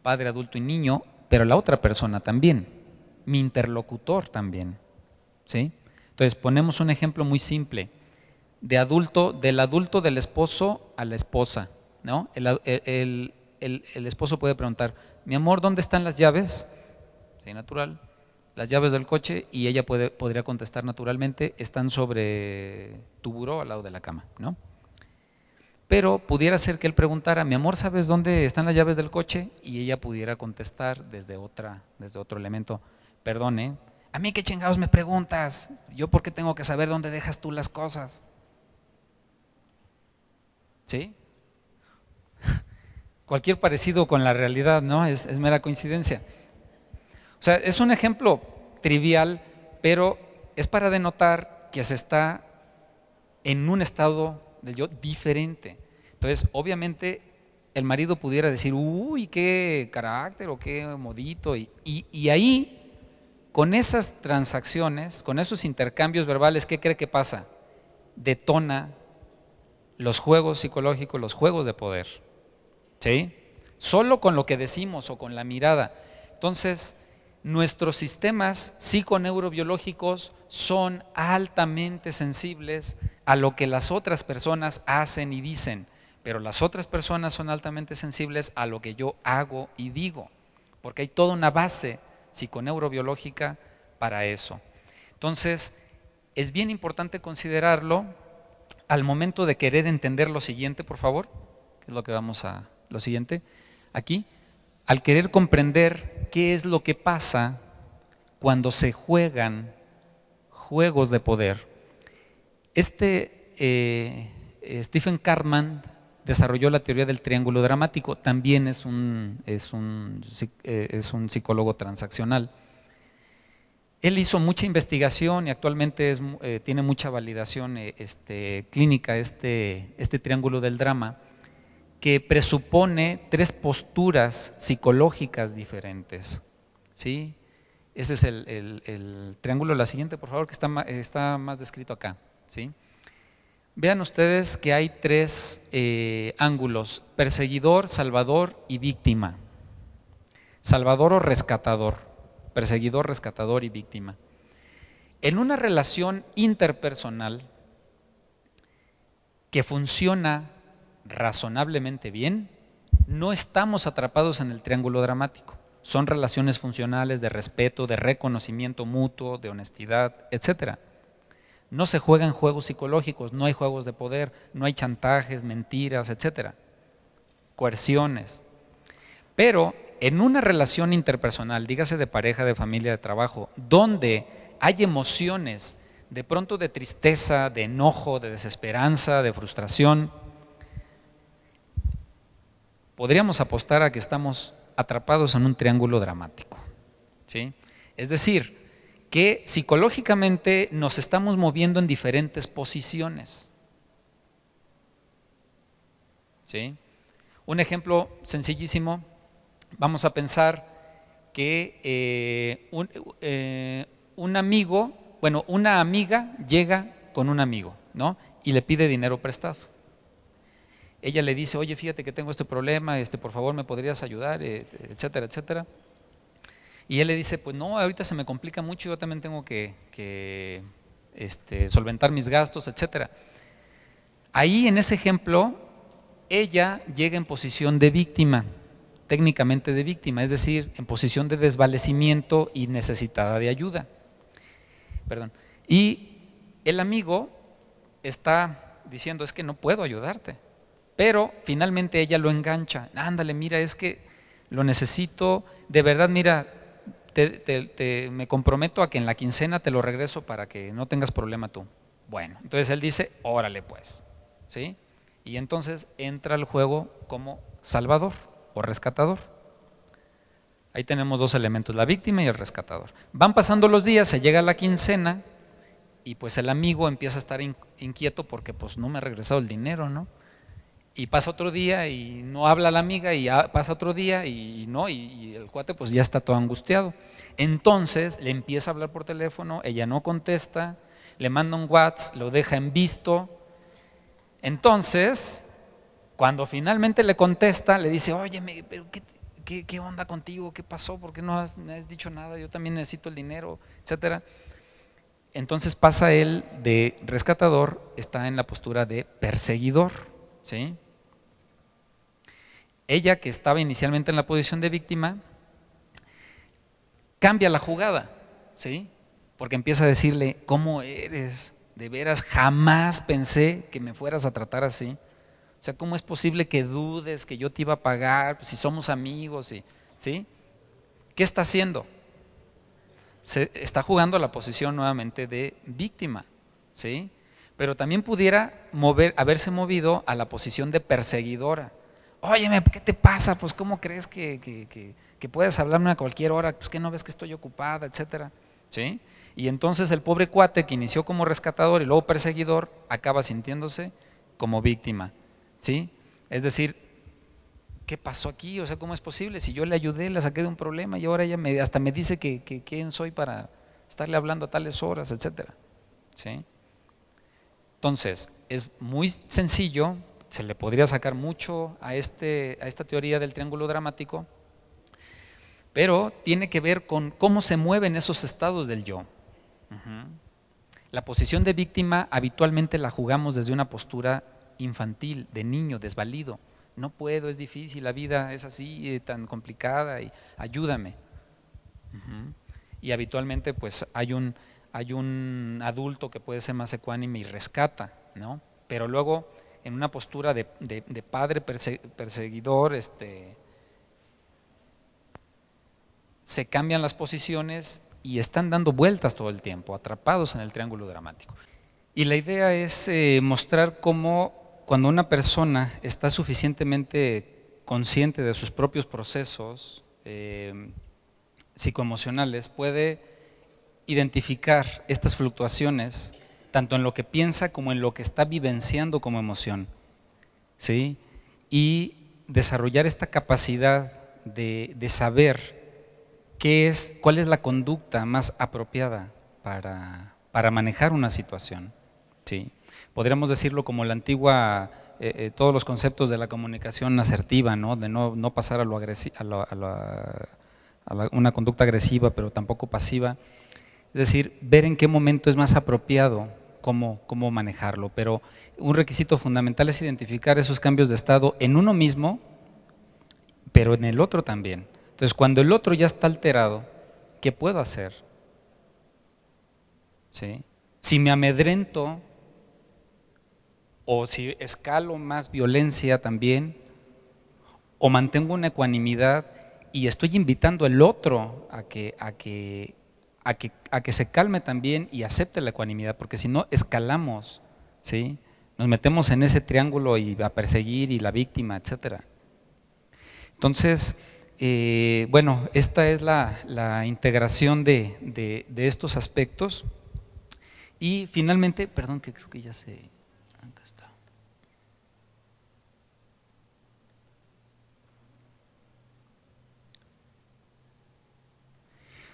Padre, adulto y niño, pero la otra persona también, mi interlocutor también, ¿sí? Entonces ponemos un ejemplo muy simple, del adulto del esposo a la esposa, ¿no? El esposo puede preguntar, mi amor, ¿dónde están las llaves? Sí, natural. Las llaves del coche, y ella podría contestar naturalmente, están sobre tu buró al lado de la cama, ¿no? Pero pudiera ser que él preguntara, mi amor, ¿sabes dónde están las llaves del coche? Y ella pudiera contestar desde otro elemento, perdone, ¿a mí qué chingados me preguntas? ¿Yo por qué tengo que saber dónde dejas tú las cosas? ¿Sí? Cualquier parecido con la realidad, ¿no? Es mera coincidencia. O sea, es un ejemplo trivial, pero es para denotar que se está en un estado del yo diferente. Entonces, obviamente, el marido pudiera decir, uy, qué carácter o qué modito, y ahí, con esas transacciones, con esos intercambios verbales, ¿qué cree que pasa? Detona los juegos psicológicos, los juegos de poder, ¿sí? Solo con lo que decimos o con la mirada. Entonces, nuestros sistemas psiconeurobiológicos son altamente sensibles a lo que las otras personas hacen y dicen, pero las otras personas son altamente sensibles a lo que yo hago y digo, porque hay toda una base psiconeurobiológica para eso. Entonces, es bien importante considerarlo al momento de querer entender lo siguiente, por favor, que es lo que lo siguiente, aquí, al querer comprender qué es lo que pasa cuando se juegan juegos de poder. Stephen Karpman desarrolló la teoría del triángulo dramático, también es un psicólogo transaccional. Él hizo mucha investigación y actualmente tiene mucha validación clínica este triángulo del drama, que presupone 3 posturas psicológicas diferentes, ¿sí? Ese es el triángulo. La siguiente, por favor, que está más descrito acá, ¿sí? Vean ustedes que hay 3 ángulos: perseguidor, salvador y víctima. Salvador o rescatador, perseguidor, rescatador y víctima. En una relación interpersonal que funciona razonablemente bien, no estamos atrapados en el triángulo dramático. Son relaciones funcionales de respeto, de reconocimiento mutuo, de honestidad, etcétera. No se juegan juegos psicológicos, no hay juegos de poder, no hay chantajes, mentiras, etcétera, coerciones. Pero en una relación interpersonal, dígase de pareja, de familia, de trabajo, donde hay emociones de pronto de tristeza, de enojo, de desesperanza, de frustración, podríamos apostar a que estamos atrapados en un triángulo dramático, ¿sí? Es decir, que psicológicamente nos estamos moviendo en diferentes posiciones, ¿sí? Un ejemplo sencillísimo, vamos a pensar que un amigo, bueno, una amiga llega con un amigo, ¿no? Y le pide dinero prestado. Ella le dice, oye, fíjate que tengo este problema, por favor me podrías ayudar, etcétera, etcétera. Y él le dice, pues no, ahorita se me complica mucho, yo también tengo que solventar mis gastos, etcétera. Ahí en ese ejemplo, ella llega en posición de víctima, técnicamente de víctima, es decir, en posición de desvalecimiento y necesitada de ayuda. Perdón. Y el amigo está diciendo, es que no puedo ayudarte. Pero finalmente ella lo engancha, ándale, mira, es que lo necesito, de verdad, mira, me comprometo a que en la quincena te lo regreso para que no tengas problema tú. Bueno, entonces él dice, órale pues, ¿sí? Y entonces entra al juego como salvador o rescatador. Ahí tenemos dos elementos, la víctima y el rescatador. Van pasando los días, se llega a la quincena y pues el amigo empieza a estar inquieto porque pues no me ha regresado el dinero, ¿no? Y pasa otro día y no habla la amiga y pasa otro día y no, y el cuate pues ya está todo angustiado. Entonces le empieza a hablar por teléfono, ella no contesta, le manda un WhatsApp, lo deja en visto. Entonces, cuando finalmente le contesta, le dice, oye, pero ¿qué onda contigo? ¿Qué pasó? ¿Por qué no me has dicho nada? Yo también necesito el dinero, etcétera. Entonces pasa él de rescatador, está en la postura de perseguidor, ¿sí? Ella, que estaba inicialmente en la posición de víctima, cambia la jugada, ¿sí? Porque empieza a decirle, ¿cómo eres? De veras, jamás pensé que me fueras a tratar así. O sea, ¿cómo es posible que dudes que yo te iba a pagar, pues, si somos amigos? ¿Sí? ¿Qué está haciendo? Se está jugando a la posición nuevamente de víctima, ¿sí? Pero también pudiera haberse movido a la posición de perseguidora. Óyeme, ¿qué te pasa? Pues ¿cómo crees que puedes hablarme a cualquier hora? Pues ¿qué no ves que estoy ocupada, etcétera? ¿Sí? Y entonces el pobre cuate que inició como rescatador y luego perseguidor acaba sintiéndose como víctima, ¿sí? Es decir, ¿qué pasó aquí? O sea, ¿cómo es posible? Si yo le ayudé, la saqué de un problema y ahora ella hasta me dice que quién soy para estarle hablando a tales horas, etcétera, ¿sí? Entonces, es muy sencillo, se le podría sacar mucho a esta teoría del triángulo dramático, pero tiene que ver con cómo se mueven esos estados del yo. La posición de víctima habitualmente la jugamos desde una postura infantil, de niño, desvalido. No puedo, es difícil, la vida es así, tan complicada, y ayúdame. Y habitualmente pues hay un adulto que puede ser más ecuánime y rescata, ¿no? Pero luego en una postura de padre perseguidor, se cambian las posiciones y están dando vueltas todo el tiempo, atrapados en el triángulo dramático. Y la idea es mostrar cómo cuando una persona está suficientemente consciente de sus propios procesos psicoemocionales, puede identificar estas fluctuaciones tanto en lo que piensa como en lo que está vivenciando como emoción, ¿sí? Y desarrollar esta capacidad de saber cuál es la conducta más apropiada para manejar una situación, ¿sí? Podríamos decirlo como la antigua, todos los conceptos de la comunicación asertiva, ¿no? De no pasar a una conducta agresiva, pero tampoco pasiva. Es decir, ver en qué momento es más apropiado cómo manejarlo, pero un requisito fundamental es identificar esos cambios de estado en uno mismo, pero en el otro también. Entonces, cuando el otro ya está alterado, ¿qué puedo hacer? ¿Sí? Si me amedrento o si escalo más violencia también, o mantengo una ecuanimidad y estoy invitando al otro a que se calme también y acepte la ecuanimidad, porque si no escalamos, ¿sí? Nos metemos en ese triángulo y a perseguir y la víctima, etcétera. Entonces, bueno, esta es la integración de estos aspectos. Y finalmente, perdón, que creo que ya se… Acá está.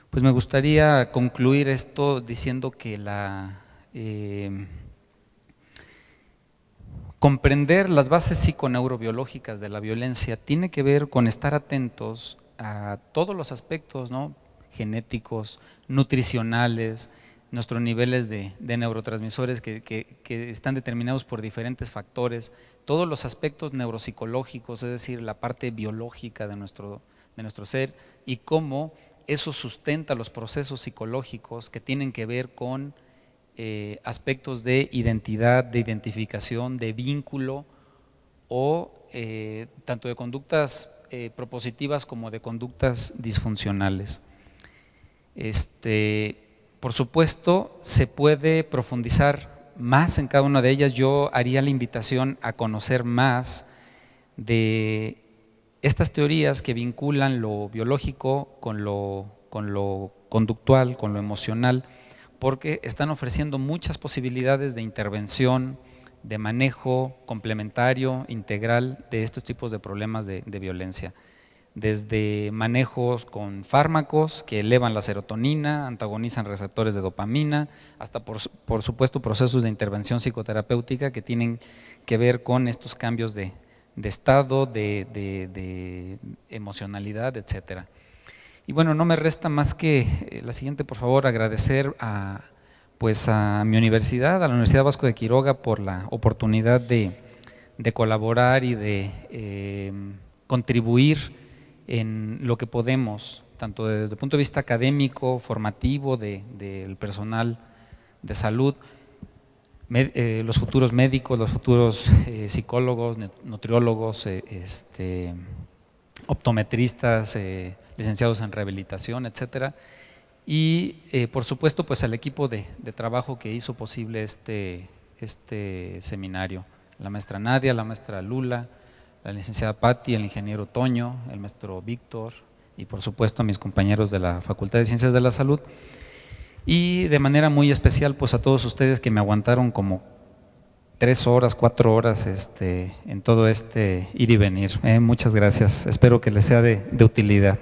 Pues me gustaría concluir esto diciendo que comprender las bases psiconeurobiológicas de la violencia tiene que ver con estar atentos a todos los aspectos, ¿no? Genéticos, nutricionales, nuestros niveles de neurotransmisores que están determinados por diferentes factores, todos los aspectos neuropsicológicos, es decir, la parte biológica de nuestro ser, y cómo eso sustenta los procesos psicológicos que tienen que ver con aspectos de identidad, de identificación, de vínculo, o tanto de conductas propositivas como de conductas disfuncionales. Por supuesto, se puede profundizar más en cada una de ellas. Yo haría la invitación a conocer más de estas teorías que vinculan lo biológico con lo conductual, con lo emocional, porque están ofreciendo muchas posibilidades de intervención, de manejo complementario, integral de estos tipos de problemas de violencia. Desde manejos con fármacos que elevan la serotonina, antagonizan receptores de dopamina, hasta por supuesto procesos de intervención psicoterapéutica que tienen que ver con estos cambios de estado, de emocionalidad, etcétera. Y bueno, no me resta más que la siguiente, por favor, agradecer a mi universidad, a la Universidad Vasco de Quiroga, por la oportunidad de colaborar y de contribuir en lo que podemos, tanto desde el punto de vista académico, formativo, del personal de salud, los futuros médicos, los futuros psicólogos, nutriólogos, optometristas, licenciados en rehabilitación, etcétera, y por supuesto pues al equipo de trabajo que hizo posible este seminario, la maestra Nadia, la maestra Lula, la licenciada Patti, el ingeniero Toño, el maestro Víctor y por supuesto a mis compañeros de la Facultad de Ciencias de la Salud, y de manera muy especial pues a todos ustedes que me aguantaron como 3 horas, 4 horas en todo este ir y venir. Muchas gracias, espero que les sea de utilidad.